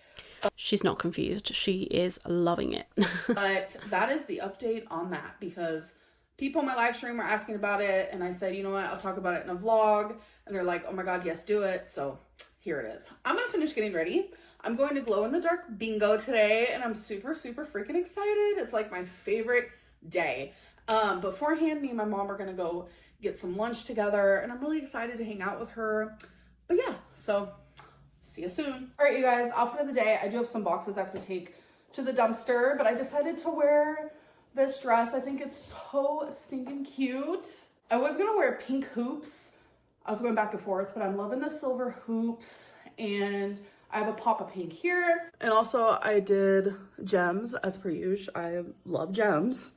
[SPEAKER 1] She's not confused. She is loving it.
[SPEAKER 2] But that is the update on that, because people in my live stream are asking about it. And I said, you know what? I'll talk about it in a vlog. And they're like, oh my God, yes, do it. So here it is. I'm going to finish getting ready. I'm going to glow in the dark bingo today, and I'm super, super freaking excited. It's like my favorite day. Beforehand, me and my mom are going to go get some lunch together, and I'm really excited to hang out with her. But yeah, so see you soon. All right, you guys, outfit of the day. I do have some boxes I have to take to the dumpster, but I decided to wear this dress. I think it's so stinking cute. I was going to wear pink hoops. I was going back and forth, but I'm loving the silver hoops, and I have a pop of pink here. And also I did gems as per usual. I love gems.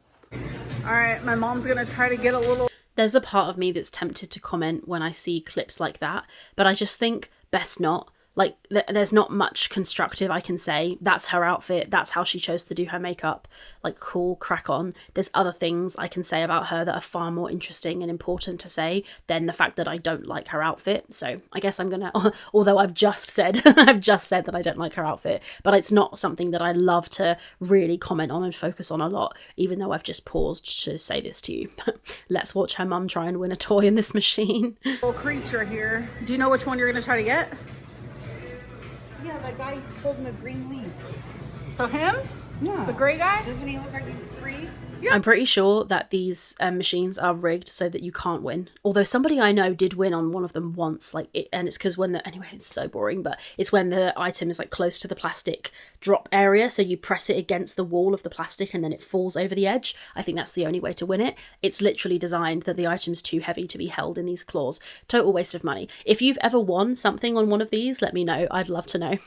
[SPEAKER 2] All right, my mom's gonna try to get a little...
[SPEAKER 1] There's a part of me that's tempted to comment when I see clips like that, but I just think best not. Like, there's not much constructive I can say. That's her outfit. That's how she chose to do her makeup. Like, cool, crack on. There's other things I can say about her that are far more interesting and important to say than the fact that I don't like her outfit. So I guess I'm gonna, although I've just said that I don't like her outfit, but it's not something that I love to really comment on and focus on a lot, even though I've just paused to say this to you. Let's watch her mum try and win a toy in this machine.
[SPEAKER 2] Little creature here. Do you know which one you're gonna try to get?
[SPEAKER 3] Yeah, that guy holding a green leaf.
[SPEAKER 2] So him?
[SPEAKER 3] Yeah.
[SPEAKER 2] The gray guy?
[SPEAKER 3] Doesn't he look like he's free?
[SPEAKER 2] Yeah.
[SPEAKER 1] I'm pretty sure that these machines are rigged so that you can't win. Although somebody I know did win on one of them once, and it's because anyway, it's so boring, but it's when the item is like close to the plastic drop area, so you press it against the wall of the plastic and then it falls over the edge. I think that's the only way to win it. It's literally designed that the item's too heavy to be held in these claws. Total waste of money. If you've ever won something on one of these, let me know. I'd love to know.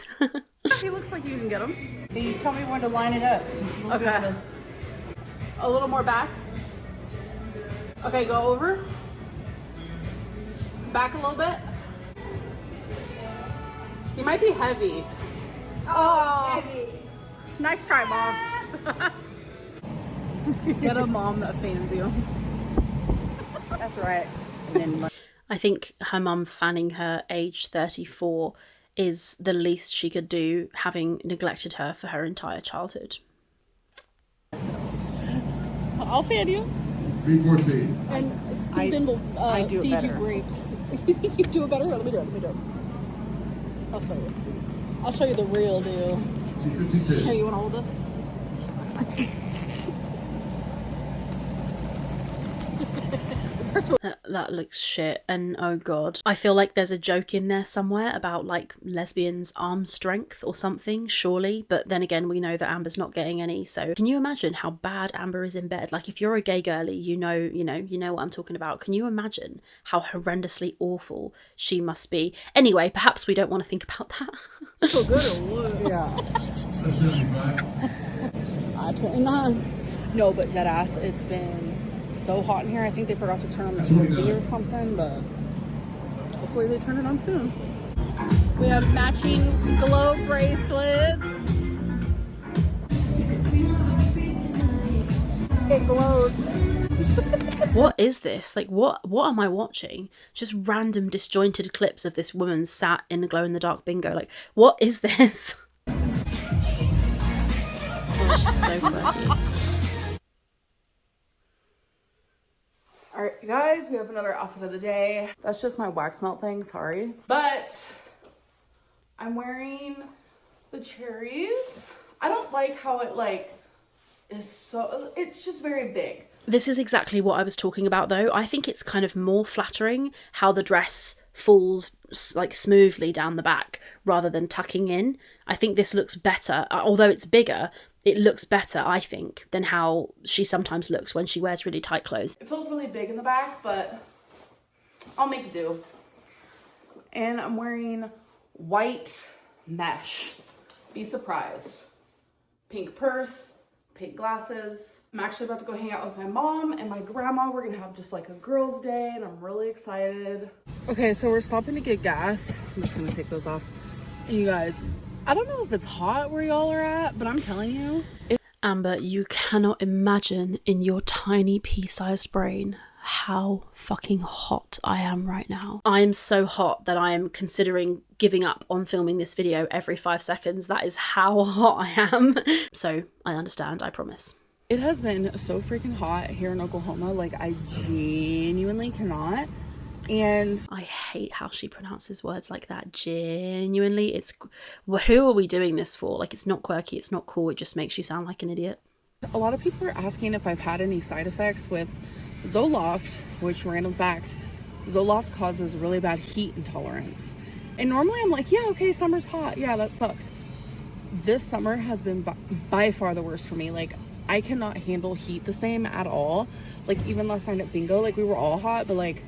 [SPEAKER 2] He looks like you can get him.
[SPEAKER 3] Can you tell me when to line it up?
[SPEAKER 2] Okay. A little more back. Okay, go over. Back a little bit. He might be heavy.
[SPEAKER 3] Oh, heavy.
[SPEAKER 2] Nice try, Mom. Get a mom that fans you.
[SPEAKER 3] That's right. And then
[SPEAKER 1] I think her mum fanning her age 34 is the least she could do, having neglected her for her entire childhood.
[SPEAKER 2] I'll fan you.
[SPEAKER 4] B14.
[SPEAKER 2] And Stephen will
[SPEAKER 3] I do it
[SPEAKER 2] feed you
[SPEAKER 3] better.
[SPEAKER 2] grapes. You think you do it better? Let me do it. I'll show you. I'll show you the real deal.
[SPEAKER 4] G52.
[SPEAKER 2] Hey, you want to hold this?
[SPEAKER 1] That looks shit, and oh god. I feel like there's a joke in there somewhere about like lesbians' arm strength or something, surely, but then again we know that Amber's not getting any, so can you imagine how bad Amber is in bed? Like, if you're a gay girly, you know what I'm talking about. Can you imagine how horrendously awful she must be? Anyway, perhaps we don't want to think about that.
[SPEAKER 2] So good or what?
[SPEAKER 3] yeah.
[SPEAKER 4] That's 75.
[SPEAKER 2] 29. No, but deadass, it's been so hot in here. I think they forgot to turn on the AC or something, but hopefully they turn it on soon. We have matching glow bracelets. It glows.
[SPEAKER 1] What is this? Like, what am I watching? Just random disjointed clips of this woman sat in the glow-in-the-dark bingo. Like, what is this? Oh, she's so quirky.
[SPEAKER 2] Alright, guys, we have another outfit of the day. That's just my wax melt thing, sorry. But I'm wearing the cherries. I don't like how it like is so, it's just very big.
[SPEAKER 1] This is exactly what I was talking about though. I think it's kind of more flattering how the dress falls like smoothly down the back rather than tucking in. I think this looks better, although it's bigger. It looks better, I think, than how she sometimes looks when she wears really tight clothes.
[SPEAKER 2] It feels really big in the back, but I'll make it do. And I'm wearing white mesh. Be surprised. Pink purse, pink glasses. I'm actually about to go hang out with my mom and my grandma. We're gonna have just like a girls' day and I'm really excited. Okay, so we're stopping to get gas. I'm just gonna take those off. And you guys, I don't know if it's hot where y'all are at, but I'm telling you.
[SPEAKER 1] Amber, you cannot imagine in your tiny pea-sized brain how fucking hot I am right now. I am so hot that I am considering giving up on filming this video every 5 seconds. That is how hot I am. So I understand, I promise.
[SPEAKER 2] It has been so freaking hot here in Oklahoma. Like, I genuinely cannot. And
[SPEAKER 1] I hate how she pronounces words like that. Genuinely, it's, who are we doing this for? Like, it's not quirky, it's not cool, it just makes you sound like an idiot.
[SPEAKER 2] a lot of people are asking if I've had any side effects with Zoloft, which, random fact, Zoloft causes really bad heat intolerance. And normally I'm like, yeah, okay, summer's hot. Yeah, that sucks. This summer has been by far the worst for me. Like, I cannot handle heat the same at all. Like, even last night at bingo, like, we were all hot, but like,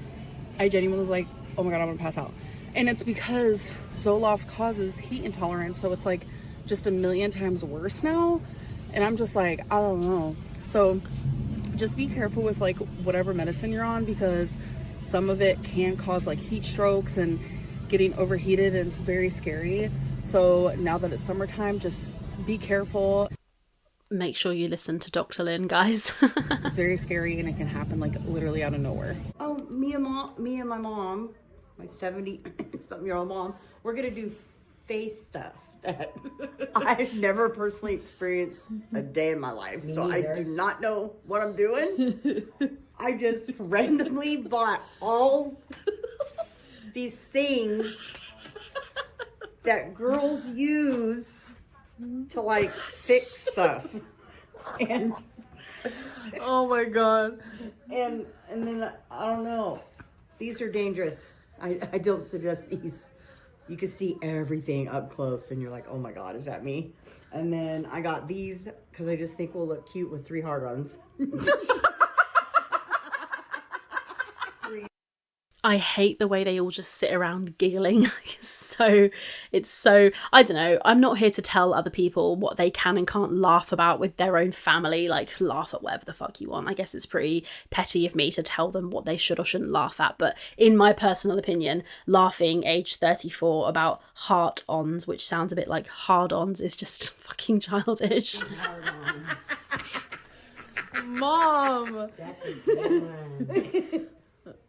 [SPEAKER 2] I genuinely was like, oh my God, I'm gonna pass out. And it's because Zoloft causes heat intolerance. So it's like just a million times worse now. And I'm just like, I don't know. So just be careful with like whatever medicine you're on, because some of it can cause like heat strokes and getting overheated, and it's very scary. So now that it's summertime, just be careful.
[SPEAKER 1] Make sure you listen to Dr. Lynn, guys.
[SPEAKER 2] It's very scary, and it can happen like literally out of nowhere.
[SPEAKER 3] Oh, me and my mom, my 70-something-year-old mom, we're gonna do face stuff that I've never personally experienced a day in my life. So I do not know what I'm doing. I just randomly bought all these things that girls use to like fix stuff. And
[SPEAKER 2] Oh my God.
[SPEAKER 3] and then I don't know. These are dangerous. I don't suggest these. You can see everything up close and you're like, oh my God, is that me? And then I got these because I just think we'll look cute with 3 hard-ons.
[SPEAKER 1] I hate the way they all just sit around giggling. It's so, I don't know, I'm not here to tell other people what they can and can't laugh about with their own family. Like, laugh at whatever the fuck you want. I guess it's pretty petty of me to tell them what they should or shouldn't laugh at, but in my personal opinion, laughing age 34 about heart-ons, which sounds a bit like hard-ons, is just fucking childish.
[SPEAKER 2] Mom.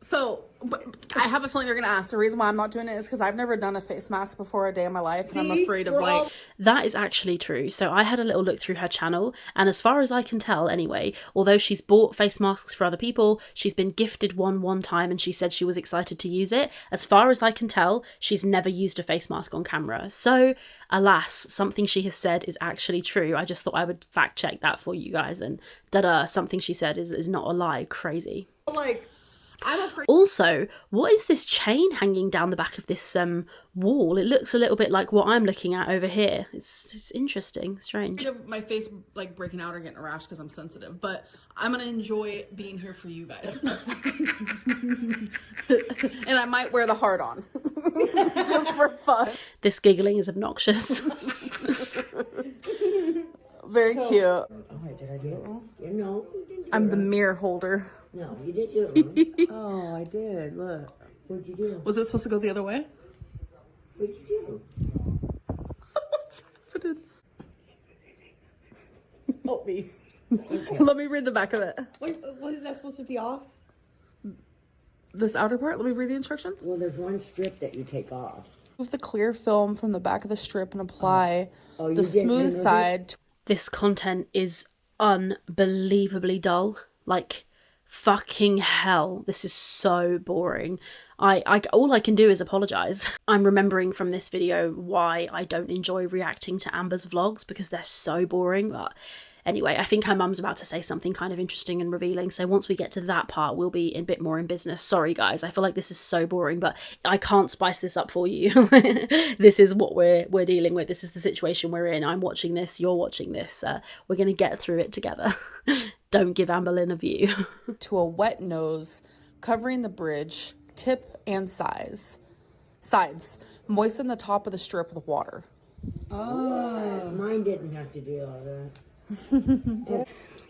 [SPEAKER 2] So, but I have a feeling they're going to ask. The reason why I'm not doing it is because I've never done a face mask before a day in my life. And I'm afraid of like...
[SPEAKER 1] That is actually true. So I had a little look through her channel, and as far as I can tell anyway, although she's bought face masks for other people, she's been gifted one time and she said she was excited to use it. As far as I can tell, she's never used a face mask on camera. So, alas, something she has said is actually true. I just thought I would fact check that for you guys, and something she said is not a lie. Crazy.
[SPEAKER 3] Like, I'm afraid.
[SPEAKER 1] Also, what is this chain hanging down the back of this wall? It looks a little bit like what I'm looking at over here. It's interesting, strange.
[SPEAKER 2] My face like breaking out or getting a rash because I'm sensitive, but I'm gonna enjoy being here for you guys. And I might wear the heart on just for fun.
[SPEAKER 1] This giggling is obnoxious.
[SPEAKER 2] Very cute.
[SPEAKER 5] Oh, did I do it wrong? Yeah, no.
[SPEAKER 2] I'm the mirror holder.
[SPEAKER 5] No, you didn't do it wrong.
[SPEAKER 3] Oh, I did. Look.
[SPEAKER 5] What'd you do?
[SPEAKER 2] Was it supposed to go the other way?
[SPEAKER 5] What'd you do?
[SPEAKER 2] What's happening?
[SPEAKER 3] Help me.
[SPEAKER 2] Let me read the back of it.
[SPEAKER 3] What is that supposed to be off?
[SPEAKER 2] This outer part, let me read the instructions.
[SPEAKER 5] Well, there's one strip that you take off.
[SPEAKER 2] Remove the clear film from the back of the strip and apply
[SPEAKER 5] Oh, you
[SPEAKER 2] the
[SPEAKER 5] didn't
[SPEAKER 2] smooth
[SPEAKER 5] remove
[SPEAKER 2] side.
[SPEAKER 1] This content is unbelievably dull. Like, fucking hell, this is so boring. I all I can do is apologize. I'm remembering from this video why I don't enjoy reacting to Amber's vlogs, because they're so boring. But anyway, I think her mum's about to say something kind of interesting and revealing, so once we get to that part, we'll be a bit more in business. Sorry guys, I feel like this is so boring, but I can't spice this up for you. This is what we're dealing with. This is the situation we're in. I'm watching this, you're watching this. We're gonna get through it together. Don't give Amberlynn a view.
[SPEAKER 2] To a wet nose, covering the bridge, tip and sides. Moisten the top of the strip with water.
[SPEAKER 5] Oh, mine didn't have to do all that.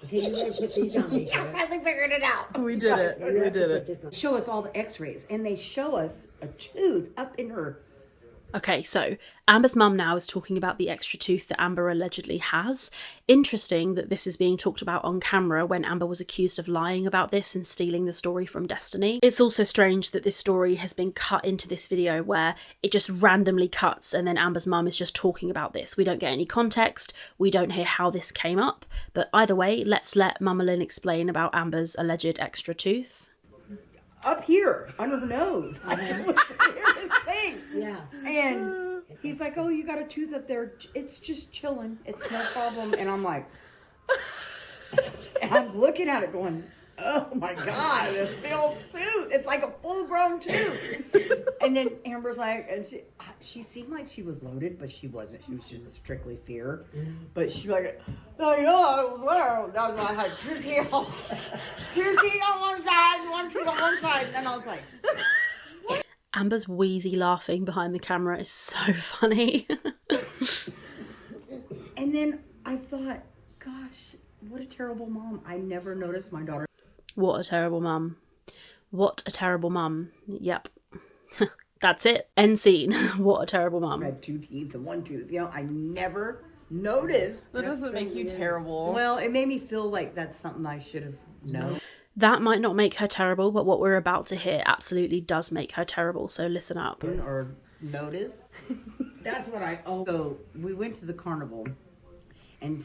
[SPEAKER 5] Okay, you gotta put these on me.
[SPEAKER 3] I finally figured it out.
[SPEAKER 2] We did it. We did it.
[SPEAKER 3] Show us all the x-rays, and they show us a tooth up in her.
[SPEAKER 1] Okay, so Amber's mum now is talking about the extra tooth that Amber allegedly has. Interesting that this is being talked about on camera when Amber was accused of lying about this and stealing the story from Destiny. It's also strange that this story has been cut into this video where it just randomly cuts and then Amber's mum is just talking about this. We don't get any context, we don't hear how this came up, but either way, let's let Mama Lynn explain about Amber's alleged extra tooth.
[SPEAKER 3] Up here, under her nose. Like, it was the weirdest thing.
[SPEAKER 5] Yeah.
[SPEAKER 3] And he's like, oh, you got a tooth up there. It's just chilling. It's no problem. And I'm like, and I'm looking at it going, oh my God, a big old tooth. It's like a full-grown tooth. And then Amber's like, and she seemed like she was loaded, but she wasn't. She was just strictly fear. But she like, oh yeah, I was there. I had two teeth on one side, one tooth on one side. And I was like,
[SPEAKER 1] Amber's wheezy laughing behind the camera is so funny.
[SPEAKER 3] and then I thought, gosh, what a terrible mom. I never noticed my daughter.
[SPEAKER 1] What a terrible mum. What a terrible mum. Yep. That's it. End scene. What a terrible mum.
[SPEAKER 3] I had two teeth and one tooth. You know, I never noticed.
[SPEAKER 2] That doesn't make you terrible.
[SPEAKER 3] Well, it made me feel like that's something I should have known.
[SPEAKER 1] That might not make her terrible, but what we're about to hear absolutely does make her terrible, so listen up.
[SPEAKER 3] Or notice. That's what I... Oh, so we went to the carnival and...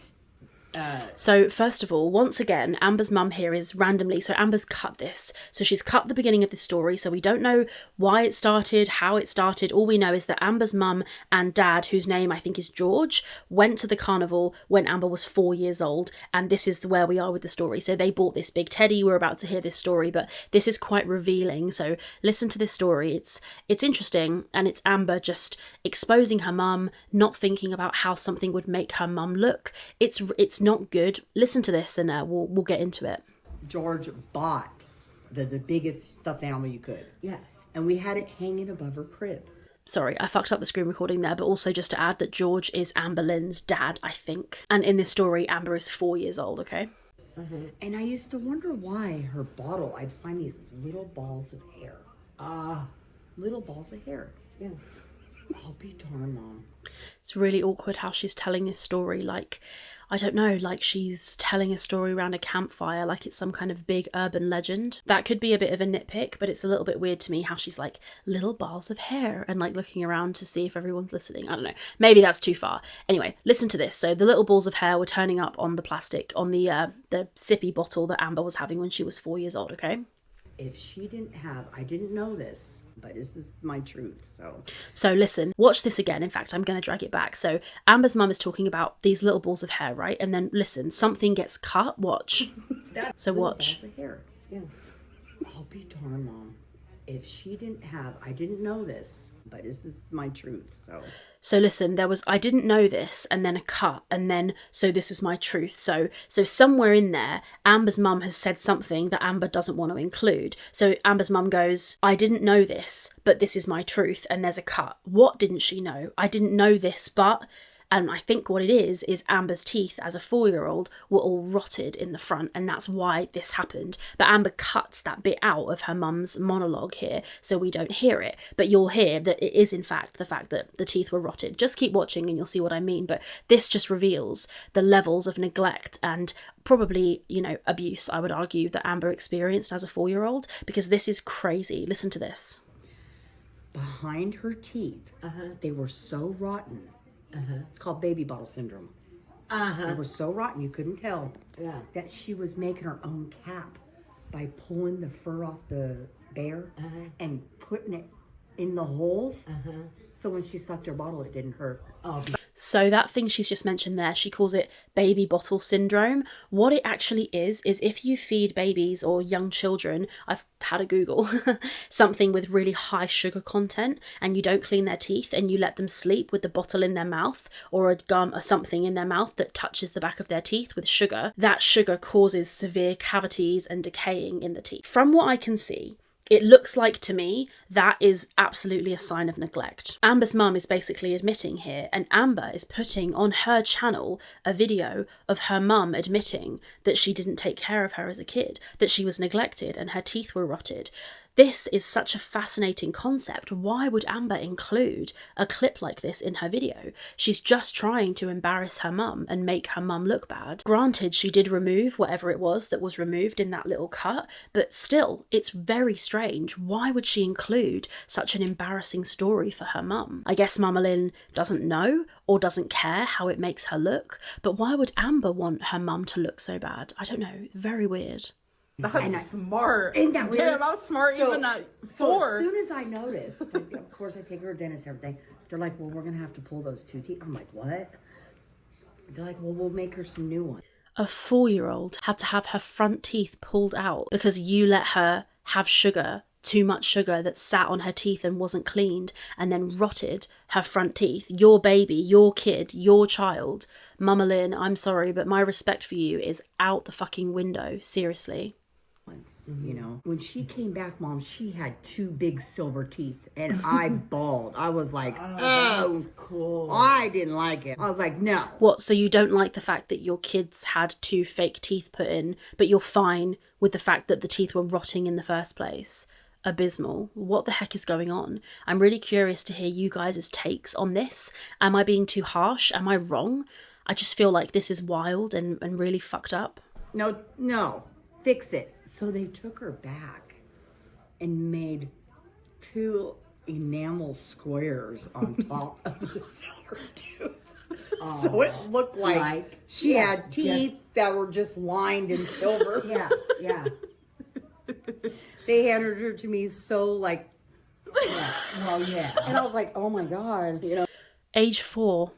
[SPEAKER 1] So first of all, once again, Amber's mum here is randomly, so Amber's cut this. So she's cut the beginning of the story, so we don't know why it started, how it started. All we know is that Amber's mum and dad, whose name I think is George, went to the carnival when Amber was 4 years old, and this is where we are with the story. So they bought this big teddy. We're about to hear this story, but this is quite revealing, so listen to this story. It's interesting, and it's Amber just exposing her mum, not thinking about how something would make her mum look. It's not good. Listen to this and we'll get into it.
[SPEAKER 3] George bought the biggest stuffed animal you could.
[SPEAKER 5] Yeah.
[SPEAKER 3] And we had it hanging above her crib.
[SPEAKER 1] Sorry, I fucked up the screen recording there, but also just to add that George is Amberlynn's dad, I think. And in this story, Amber is 4 years old, okay?
[SPEAKER 3] And I used to wonder why her bottle, I'd find these little balls of hair. Little balls of hair.
[SPEAKER 5] Yeah.
[SPEAKER 3] I'll be darned, Mom.
[SPEAKER 1] It's really awkward how she's telling this story, like, I don't know, like she's telling a story around a campfire, like it's some kind of big urban legend. That could be a bit of a nitpick, but it's a little bit weird to me how she's like, little balls of hair, and like looking around to see if everyone's listening. I don't know, maybe that's too far. Anyway, listen to this. So the little balls of hair were turning up on the plastic, on the sippy bottle that Amber was having when she was 4 years old, okay?
[SPEAKER 3] If she didn't have, I didn't know this, but this is my truth,
[SPEAKER 1] So listen, watch this again. In fact, I'm going to drag it back. So Amber's mum is talking about these little balls of hair, right? And then listen, something gets cut. Watch. So watch.
[SPEAKER 3] Balls of hair. Yeah. I'll be darned, Mom. If she didn't have, I didn't know this, but this is my truth,
[SPEAKER 1] So listen, there was, I didn't know this, and then a cut, and then, so this is my truth. So somewhere in there, Amber's mum has said something that Amber doesn't want to include. So Amber's mum goes, I didn't know this, but this is my truth, and there's a cut. What didn't she know? I didn't know this, but... And I think what it is Amber's teeth as a 4-year-old were all rotted in the front, and that's why this happened. But Amber cuts that bit out of her mum's monologue here, so we don't hear it. But you'll hear that it is in fact the fact that the teeth were rotted. Just keep watching and you'll see what I mean. But this just reveals the levels of neglect and probably, you know, abuse, I would argue, that Amber experienced as a 4-year-old, because this is crazy. Listen to this.
[SPEAKER 3] behind her teeth, they were so rotten. It's called baby bottle syndrome. They were so rotten you couldn't tell.
[SPEAKER 5] Yeah.
[SPEAKER 3] That she was making her own cap by pulling the fur off the bear and putting it in the holes. So when she sucked her bottle, it didn't hurt.
[SPEAKER 1] So that thing she's just mentioned there, she calls it baby bottle syndrome. What it actually is if you feed babies or young children, I've had a Google, something with really high sugar content, and you don't clean their teeth and you let them sleep with the bottle in their mouth or a gum or something in their mouth that touches the back of their teeth with sugar, that sugar causes severe cavities and decaying in the teeth. From what I can see, it looks like to me that is absolutely a sign of neglect. Amber's mum is basically admitting here, and Amber is putting on her channel a video of her mum admitting that she didn't take care of her as a kid, that she was neglected and her teeth were rotted. This is such a fascinating concept. Why would Amber include a clip like this in her video? She's just trying to embarrass her mum and make her mum look bad. Granted, she did remove whatever it was that was removed in that little cut, but still, it's very strange. Why would she include such an embarrassing story for her mum? I guess Mama Lynn doesn't know or doesn't care how it makes her look, but why would Amber want her mum to look so bad? I don't know. Very weird.
[SPEAKER 2] That's smart.
[SPEAKER 3] Isn't that weird?
[SPEAKER 2] Damn, I'm smart even at
[SPEAKER 3] So
[SPEAKER 2] 4.
[SPEAKER 3] as soon as I noticed, like, of course I take her to dentist and everything. They're like, well, we're going to have to pull those 2 teeth. I'm like, what? They're like, well, we'll make her some new ones.
[SPEAKER 1] A 4-year-old had to have her front teeth pulled out because you let her have sugar, too much sugar that sat on her teeth and wasn't cleaned and then rotted her front teeth. Your baby, your kid, your child. Mama Lynn, I'm sorry, but my respect for you is out the fucking window. Seriously.
[SPEAKER 3] You know, when she came back, Mom, she had 2 big silver teeth, and I bawled. I was like, oh,
[SPEAKER 5] Cool.
[SPEAKER 3] I didn't like it. I was like, no.
[SPEAKER 1] What, so you don't like the fact that your kids had 2 fake teeth put in, but you're fine with the fact that the teeth were rotting in the first place? Abysmal. What the heck is going on? I'm really curious to hear you guys' takes on this. Am I being too harsh? Am I wrong? I just feel like this is wild and really fucked up.
[SPEAKER 3] No. Fix it. So they took her back and made 2 enamel squares on top of the silver tooth. So it looked like she had teeth that were just lined in silver.
[SPEAKER 5] Yeah.
[SPEAKER 3] They handed her to me so like,
[SPEAKER 5] Well, yeah.
[SPEAKER 3] and I was like, oh my God, you know.
[SPEAKER 1] Age 4.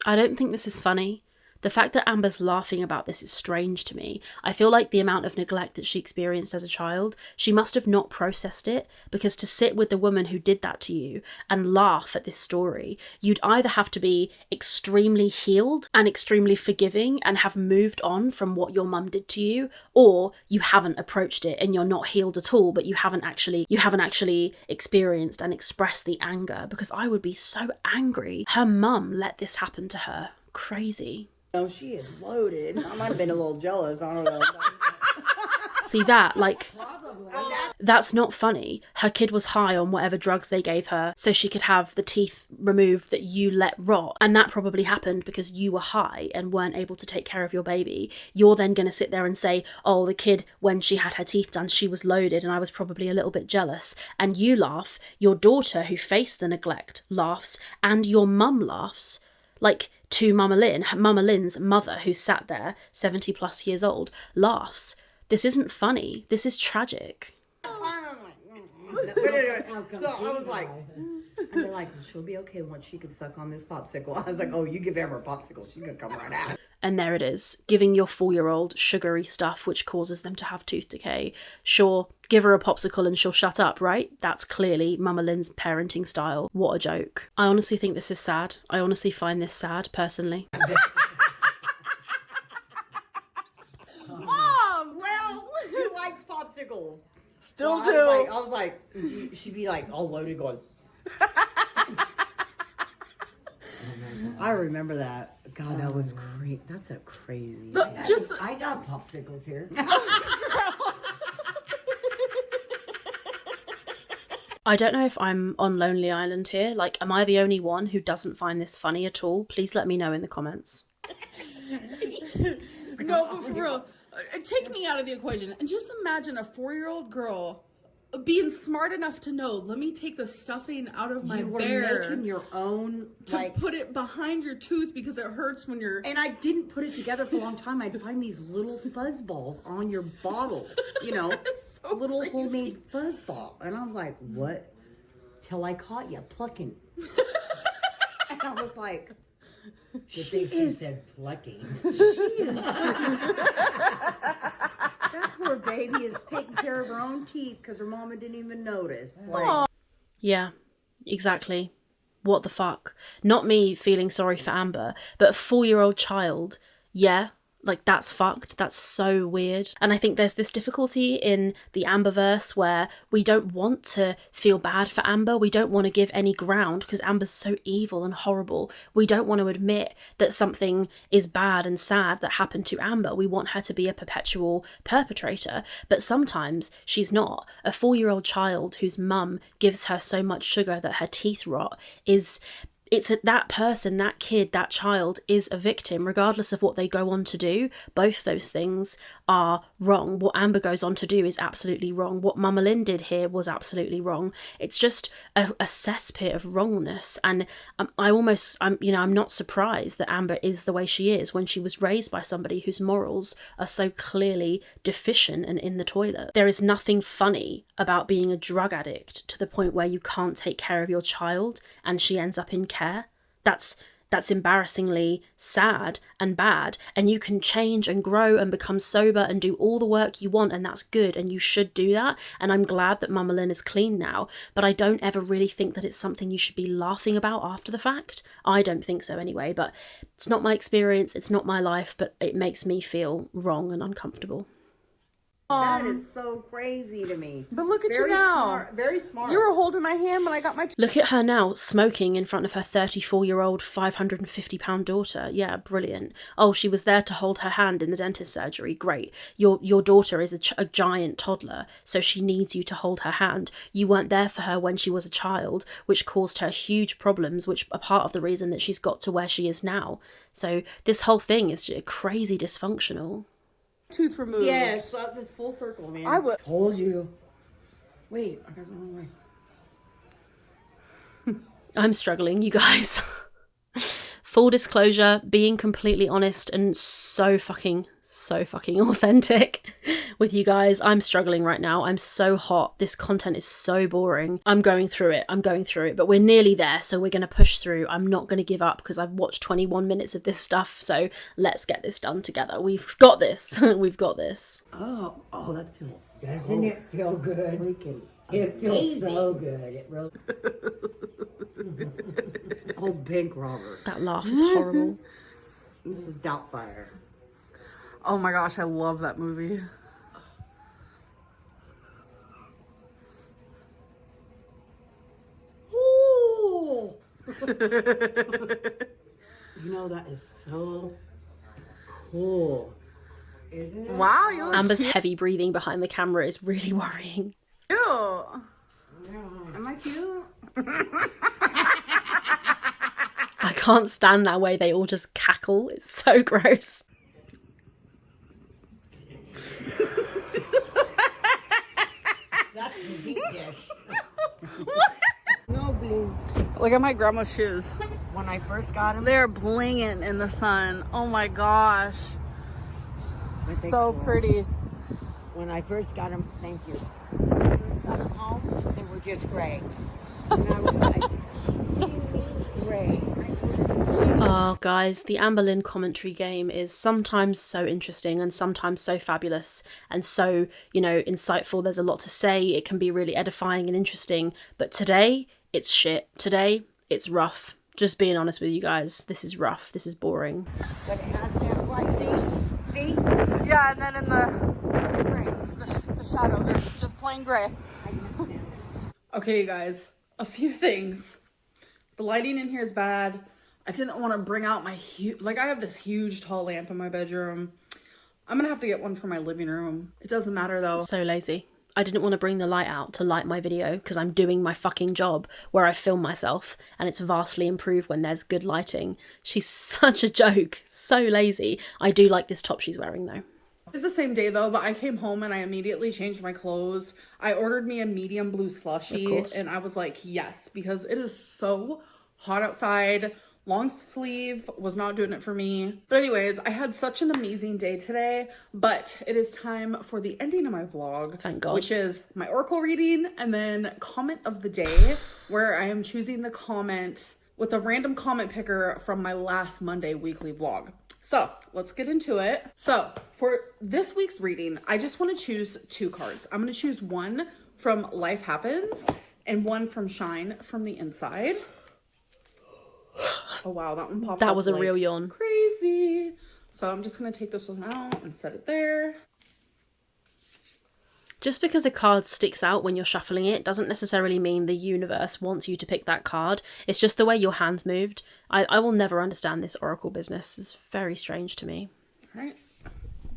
[SPEAKER 1] I don't think this is funny. The fact that Amber's laughing about this is strange to me. I feel like the amount of neglect that she experienced as a child, she must have not processed it, because to sit with the woman who did that to you and laugh at this story, you'd either have to be extremely healed and extremely forgiving and have moved on from what your mum did to you, or you haven't approached it and you're not healed at all, but you haven't actually experienced and expressed the anger, because I would be so angry. Her mum let this happen to her. Crazy.
[SPEAKER 3] No, she is loaded. I might have been a little jealous. I don't know.
[SPEAKER 1] See that? Like, that's not funny. Her kid was high on whatever drugs they gave her so she could have the teeth removed that you let rot. And that probably happened because you were high and weren't able to take care of your baby. You're then going to sit there and say, oh, the kid, when she had her teeth done, she was loaded and I was probably a little bit jealous. And you laugh. Your daughter, who faced the neglect, laughs. And your mum laughs. Like, to Mama Lynn, Mama Lynn's mother, who sat there, 70 plus years old, laughs. This isn't funny. This is tragic.
[SPEAKER 3] So I was like, and they're like, well, she'll be okay once she can suck on this popsicle. I was like, oh, you give Amber a popsicle, she can come right out.
[SPEAKER 1] And there it is, giving your 4-year-old sugary stuff which causes them to have tooth decay. Sure, give her a popsicle and she'll shut up, right? That's clearly Mama Lynn's parenting style. What a joke. I honestly think this is sad. I honestly find this sad, personally.
[SPEAKER 2] Mom!
[SPEAKER 3] Well, who likes popsicles?
[SPEAKER 2] Still
[SPEAKER 3] Well,
[SPEAKER 2] do.
[SPEAKER 3] I was like, she'd be like all loaded going. I remember that. God, that was great. That's a crazy.
[SPEAKER 5] I got popsicles here.
[SPEAKER 1] I don't know if I'm on Lonely Island here. Like, am I the only one who doesn't find this funny at all? Please let me know in the comments.
[SPEAKER 2] No, but for real, take me out of the equation and just imagine a 4-year-old girl being smart enough to know, let me take the stuffing out of my
[SPEAKER 3] You were
[SPEAKER 2] bear
[SPEAKER 3] making your own,
[SPEAKER 2] to
[SPEAKER 3] like,
[SPEAKER 2] put it behind your tooth because it hurts when you're...
[SPEAKER 3] and I didn't put it together for a long time. I'd find these little fuzz balls on your bottle, you know,
[SPEAKER 2] so
[SPEAKER 3] little
[SPEAKER 2] crazy.
[SPEAKER 3] homemade fuzz ball. And I was like, what? Till I caught you plucking. And I was like,
[SPEAKER 5] Good thing she said plucking.
[SPEAKER 3] that poor baby is taking care of her own teeth because her mama didn't even notice. Like,
[SPEAKER 1] Yeah, exactly. What the fuck? Not me feeling sorry for Amber, but a 4-year-old child. Yeah, like that's fucked. That's so weird. And I think there's this difficulty in the Amberverse where we don't want to feel bad for Amber. We don't want to give any ground because Amber's so evil and horrible. We don't want to admit that something is bad and sad that happened to Amber. We want her to be a perpetual perpetrator. But sometimes she's not. A 4-year-old child whose mum gives her so much sugar that her teeth rot that person, that kid, that child is a victim, regardless of what they go on to do. Both those things are wrong. What Amber goes on to do is absolutely wrong. What Mama Lynn did here was absolutely wrong. It's just a cesspit of wrongness. And I'm not surprised that Amber is the way she is when she was raised by somebody whose morals are so clearly deficient and in the toilet. There is nothing funny about being a drug addict to the point where you can't take care of your child and she ends up in care. That's embarrassingly sad and bad, and you can change and grow and become sober and do all the work you want, and that's good, and you should do that. And I'm glad that Mama Lynn is clean now, but I don't ever really think that it's something you should be laughing about after the fact. I don't think so anyway, but it's not my experience, it's not my life, but it makes me feel wrong and uncomfortable.
[SPEAKER 3] that is so crazy to me.
[SPEAKER 2] But look at
[SPEAKER 3] Very
[SPEAKER 2] you now.
[SPEAKER 3] smart, very smart.
[SPEAKER 2] You were holding my hand when I got my...
[SPEAKER 1] Look at her now, smoking in front of her 34-year-old, 550-pound daughter. Yeah, brilliant. Oh, she was there to hold her hand in the dentist surgery. Great. Your daughter is a giant toddler, so she needs you to hold her hand. You weren't there for her when she was a child, which caused her huge problems, which are part of the reason that she's got to where she is now. So this whole thing is just crazy dysfunctional.
[SPEAKER 2] tooth removed.
[SPEAKER 3] Yes, that was full circle, man.
[SPEAKER 2] I would...
[SPEAKER 5] Told you.
[SPEAKER 3] Wait, I got the wrong way.
[SPEAKER 1] I'm struggling, you guys. Full disclosure, being completely honest and so fucking authentic with you guys. I'm struggling right now. I'm so hot. This content is so boring. I'm going through it, but we're nearly there, so we're going to push through. I'm not going to give up because I've watched 21 minutes of this stuff, so let's get this done together. We've got this. We've got this.
[SPEAKER 3] Oh, that feels so
[SPEAKER 5] Doesn't it feel good?
[SPEAKER 3] freaking
[SPEAKER 5] It feels
[SPEAKER 3] amazing.
[SPEAKER 5] so good. It really.
[SPEAKER 3] Old Pink Robert.
[SPEAKER 1] That laugh is horrible.
[SPEAKER 3] Mrs. Doubtfire.
[SPEAKER 2] Oh my gosh, I love that movie.
[SPEAKER 3] Ooh. You know, that is so cool.
[SPEAKER 5] Isn't it?
[SPEAKER 2] Wow, you look
[SPEAKER 1] Amber's heavy breathing behind the camera is really worrying.
[SPEAKER 2] cute.
[SPEAKER 3] Am I cute?
[SPEAKER 1] I can't stand that way they all just cackle. It's so gross.
[SPEAKER 5] That's the deep dish. No, Bling.
[SPEAKER 2] Look at my grandma's shoes.
[SPEAKER 3] When I first got him,
[SPEAKER 2] They're blinging in the sun. Oh my gosh.
[SPEAKER 3] I think
[SPEAKER 2] So pretty.
[SPEAKER 5] When I first got them, thank you. When I first got them home, they were just gray. And I was like, what do you mean gray?
[SPEAKER 1] Oh, guys, the Amberlynn commentary game is sometimes so interesting and sometimes so fabulous and so, insightful. There's a lot to say. It can be really edifying and interesting. But today, it's shit. Today, it's rough. Just being honest with you guys. This is rough. This is boring.
[SPEAKER 5] But it has that white. See?
[SPEAKER 2] Yeah, and then in the shadow, they're just plain gray. Okay, you guys, a few things. The lighting in here is bad. I didn't want to bring out my I have this huge tall lamp in my bedroom. I'm gonna have to get one for my living room. It doesn't matter though.
[SPEAKER 1] So lazy. I didn't want to bring the light out to light my video because I'm doing my fucking job where I film myself and it's vastly improved when there's good lighting. She's such a joke. So lazy. I do like this top she's wearing though.
[SPEAKER 2] It's the same day though, but I came home and I immediately changed my clothes. I ordered me a medium blue slushie,
[SPEAKER 1] Of course.
[SPEAKER 2] and I was like, yes, because it is so hot outside. Long sleeve was not doing it for me. But anyways, I had such an amazing day today, but it is time for the ending of my vlog.
[SPEAKER 1] Thank God.
[SPEAKER 2] Which is my oracle reading and then comment of the day, where I am choosing the comment with a random comment picker from my last Monday weekly vlog. So let's get into it. So for this week's reading, I just want to choose 2 cards. I'm going to choose one from Life Happens and one from Shine from the Inside. Oh wow, that one popped up.
[SPEAKER 1] That was a
[SPEAKER 2] like
[SPEAKER 1] real yawn.
[SPEAKER 2] crazy. So I'm just going to take this one out and set it there.
[SPEAKER 1] Just because a card sticks out when you're shuffling it doesn't necessarily mean the universe wants you to pick that card. It's just the way your hands moved. I will never understand this oracle business. It's very strange to me.
[SPEAKER 2] All right,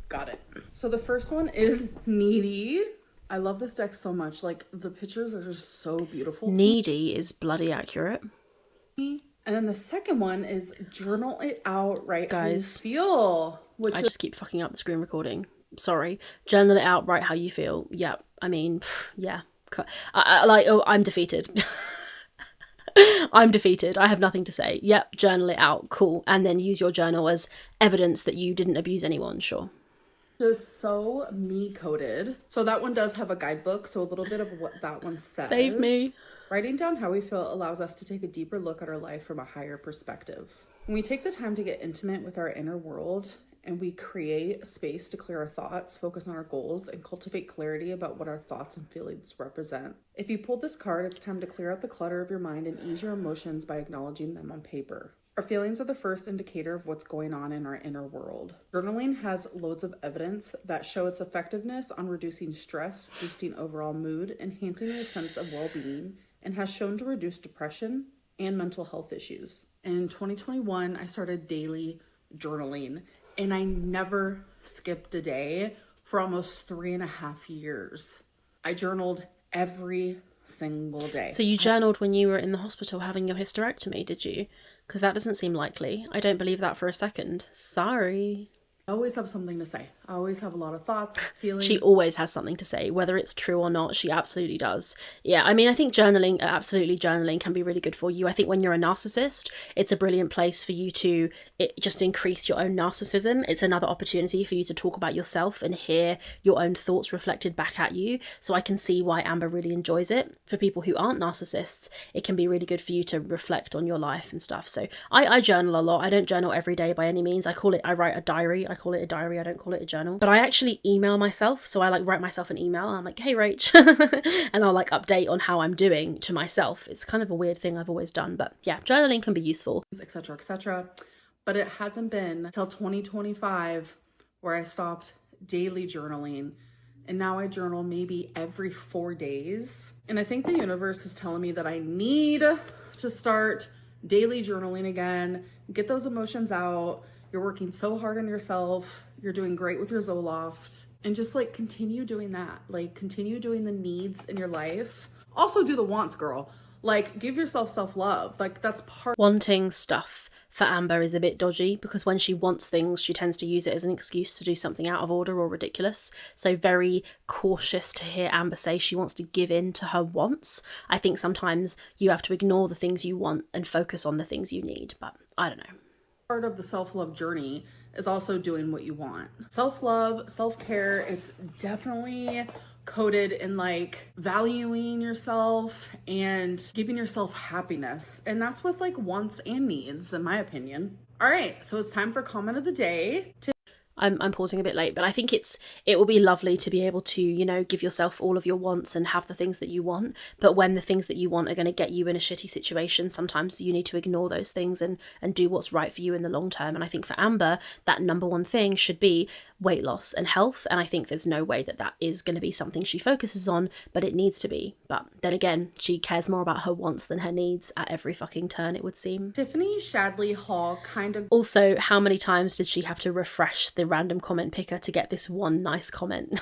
[SPEAKER 2] got it. So the first one is Needy. I love this deck so much. Like, the pictures are just so beautiful.
[SPEAKER 1] Needy is bloody accurate.
[SPEAKER 2] And then the second one is Journal It Out, right?
[SPEAKER 1] Guys,
[SPEAKER 2] how you feel. Which
[SPEAKER 1] I
[SPEAKER 2] is
[SPEAKER 1] just keep fucking up the screen recording. Sorry. Journal it out, write how you feel. Yeah, I mean, yeah. I'm defeated. I'm defeated. I have nothing to say. Yep, journal it out. Cool. And then use your journal as evidence that you didn't abuse anyone. Sure.
[SPEAKER 2] just so me coded. So that one does have a guidebook. So a little bit of what that one says.
[SPEAKER 1] Save me.
[SPEAKER 2] Writing down how we feel allows us to take a deeper look at our life from a higher perspective. When we take the time to get intimate with our inner world and we create space to clear our thoughts, focus on our goals, and cultivate clarity about what our thoughts and feelings represent. If you pulled this card, it's time to clear out the clutter of your mind and ease your emotions by acknowledging them on paper. Our feelings are the first indicator of what's going on in our inner world. Journaling has loads of evidence that show its effectiveness on reducing stress, boosting overall mood, enhancing your sense of well-being, and has shown to reduce depression and mental health issues. In 2021, I started daily journaling, and I never skipped a day for almost 3.5 years. I journaled every single day.
[SPEAKER 1] So you journaled when you were in the hospital having your hysterectomy, did you? Because that doesn't seem likely. I don't believe that for a second. Sorry.
[SPEAKER 2] I always have something to say. I always have a lot of thoughts, feelings.
[SPEAKER 1] She always has something to say, whether it's true or not. She absolutely does. Yeah, I mean, I think journaling can be really good for you. I think when you're a narcissist, it's a brilliant place for you to just increase your own narcissism. It's another opportunity for you to talk about yourself and hear your own thoughts reflected back at you. So I can see why Amber really enjoys it. For people who aren't narcissists, it can be really good for you to reflect on your life and stuff. So I journal a lot. I don't journal every day by any means. I write a diary. I call it a diary. I don't call it a journal. But I actually email myself. So I write myself an email and I'm like, hey, Rach. And I'll update on how I'm doing to myself. It's kind of a weird thing I've always done. But yeah, journaling can be useful.
[SPEAKER 2] Etc., etc. But it hasn't been till 2025 where I stopped daily journaling. And now I journal maybe every 4 days. And I think the universe is telling me that I need to start daily journaling again, get those emotions out. You're working so hard on yourself. You're doing great with your Zoloft. And just continue doing that. Continue doing the needs in your life. Also do the wants, girl. Give yourself self-love. That's part.
[SPEAKER 1] Wanting stuff for Amber is a bit dodgy because when she wants things, she tends to use it as an excuse to do something out of order or ridiculous. So very cautious to hear Amber say she wants to give in to her wants. I think sometimes you have to ignore the things you want and focus on the things you need. But I don't know.
[SPEAKER 2] Part of the self-love journey is also doing what you want. Self-love, self-care, it's definitely coded in valuing yourself and giving yourself happiness. And that's with wants and needs, in my opinion. All right, so it's time for comment of the day.
[SPEAKER 1] I'm pausing a bit late, but I think it will be lovely to be able to, give yourself all of your wants and have the things that you want. But when the things that you want are going to get you in a shitty situation, sometimes you need to ignore those things and do what's right for you in the long term. And I think for Amber, that number one thing should be weight loss and health. And I think there's no way that is going to be something she focuses on, but it needs to be. But then again, she cares more about her wants than her needs at every fucking turn, it would seem.
[SPEAKER 2] Tiffany Shadley Hall kind of...
[SPEAKER 1] Also, how many times did she have to refresh the random comment picker to get this one nice comment?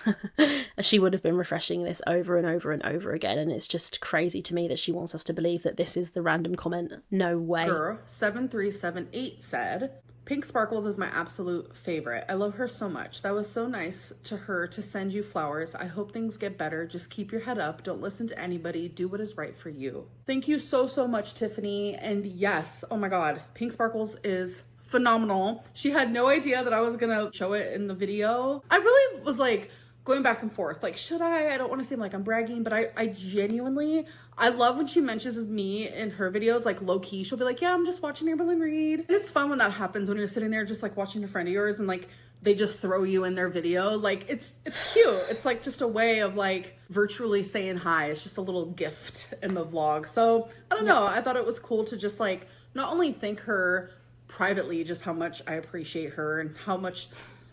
[SPEAKER 1] She would have been refreshing this over and over and over again, and it's just crazy to me that she wants us to believe that this is the random comment. No way.
[SPEAKER 2] 7378 said, Pink Sparkles is my absolute favorite. I love her so much. That was so nice to her to send you flowers. I hope things get better. Just keep your head up. Don't listen to anybody. Do what is right for you. Thank you so, so much, Tiffany. And yes, oh my God, Pink Sparkles is phenomenal. She had no idea that I was gonna show it in the video. I really was like going back and forth. Like, should I? I don't want to seem like I'm bragging, but I genuinely, I love when she mentions me in her videos, like low key. She'll be like, yeah, I'm just watching Amberlynn Reid. And it's fun when that happens, when you're sitting there just like watching a friend of yours and like they just throw you in their video. Like it's cute. It's like just a way of like virtually saying hi. It's just a little gift in the vlog. So I don't know. I thought it was cool to just like not only thank her privately, just how much I appreciate her and how much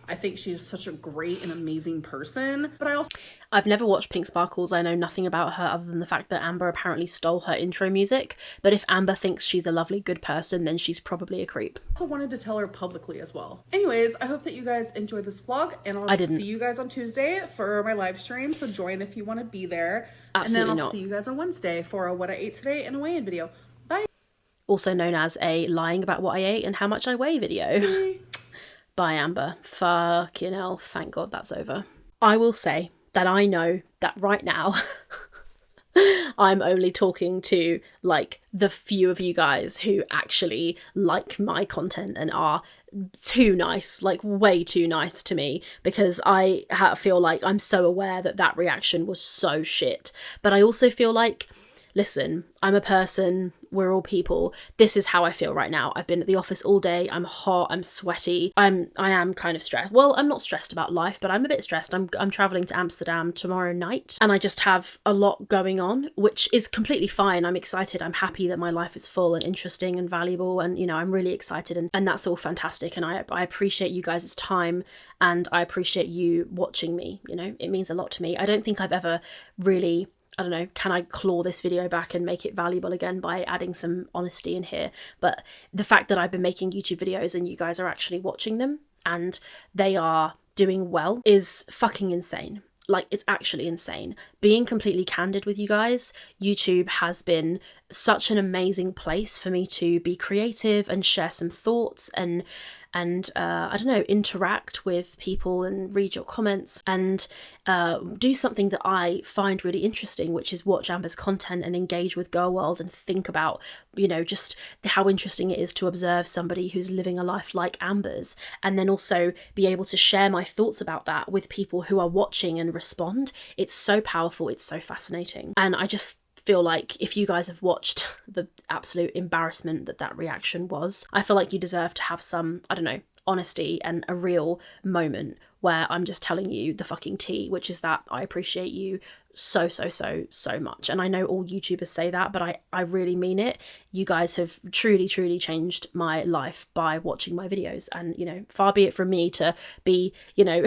[SPEAKER 2] I think she's such a great and amazing person, but
[SPEAKER 1] I've never watched Pink Sparkles. I know nothing about her other than the fact that Amber apparently stole her intro music. But if Amber thinks she's a lovely, good person, then she's probably a creep.
[SPEAKER 2] also wanted to tell her publicly as well. Anyways, I hope that you guys enjoyed this vlog, and I'll see you guys on Tuesday for my live stream. So join if you want to be there.
[SPEAKER 1] Absolutely
[SPEAKER 2] and then I'll
[SPEAKER 1] not.
[SPEAKER 2] see you guys on Wednesday for a What I Ate Today and a Weigh-In video. Bye.
[SPEAKER 1] Also known as a lying about what I ate and how much I weigh video. Bye, Amber. Fucking hell. Thank God that's over. I will say that I know that right now I'm only talking to like the few of you guys who actually like my content and are too nice, like way too nice to me, because I feel like I'm so aware that that reaction was so shit. But I also feel like, listen, I'm a person, we're all people. This is how I feel right now. I've been at the office all day. I'm hot, I'm sweaty. I am kind of stressed. Well, I'm not stressed about life, but I'm a bit stressed. I'm traveling to Amsterdam tomorrow night, and I just have a lot going on, which is completely fine. I'm excited. I'm happy that my life is full and interesting and valuable, and you know, I'm really excited, and that's all fantastic. And I appreciate you guys' time, and I appreciate you watching me. You know, it means a lot to me. I don't think I've ever really, I don't know, can I claw this video back and make it valuable again by adding some honesty in here? But the fact that I've been making YouTube videos and you guys are actually watching them and they are doing well is fucking insane. Like, it's actually insane. Being completely candid with you guys, YouTube has been such an amazing place for me to be creative and share some thoughts and I don't know, interact with people and read your comments and do something that I find really interesting, which is watch Amber's content and engage with Girl World and think about, you know, just how interesting it is to observe somebody who's living a life like Amber's, and then also be able to share my thoughts about that with people who are watching and respond. It's so powerful. It's so fascinating. And I just feel like if you guys have watched the absolute embarrassment that reaction was, I feel like you deserve to have some, I don't know, honesty and a real moment where I'm just telling you the fucking tea, which is that I appreciate you so much. And I know all YouTubers say that, but I really mean it. You guys have truly changed my life by watching my videos, and you know, far be it from me to be, you know,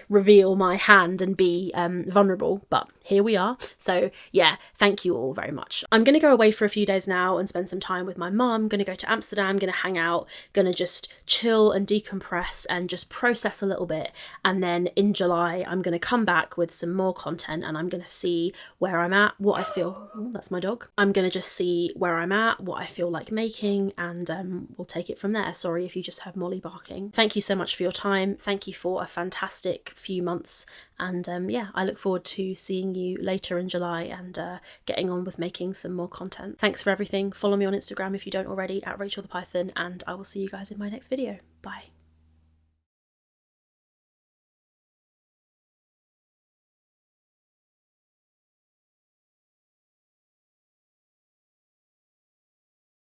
[SPEAKER 1] reveal my hand and be vulnerable, but here we are. So yeah, thank you all very much. I'm gonna go away for a few days now and spend some time with my mum. Gonna go to Amsterdam, gonna hang out, gonna just chill and decompress and just process a little bit, and then in July I'm gonna come back with some more content, and I'm gonna see where I'm at, what I feel. Oh, that's my dog. I'm gonna just see where I'm at, what I feel like making, and we'll take it from there. Sorry if you just heard Molly barking. Thank you so much for your time. Thank you for a fantastic few months, and yeah, I look forward to seeing you later in July and getting on with making some more content. Thanks for everything. Follow me on Instagram if you don't already, at Rachel the Python, and I will see you guys in my next video. Bye.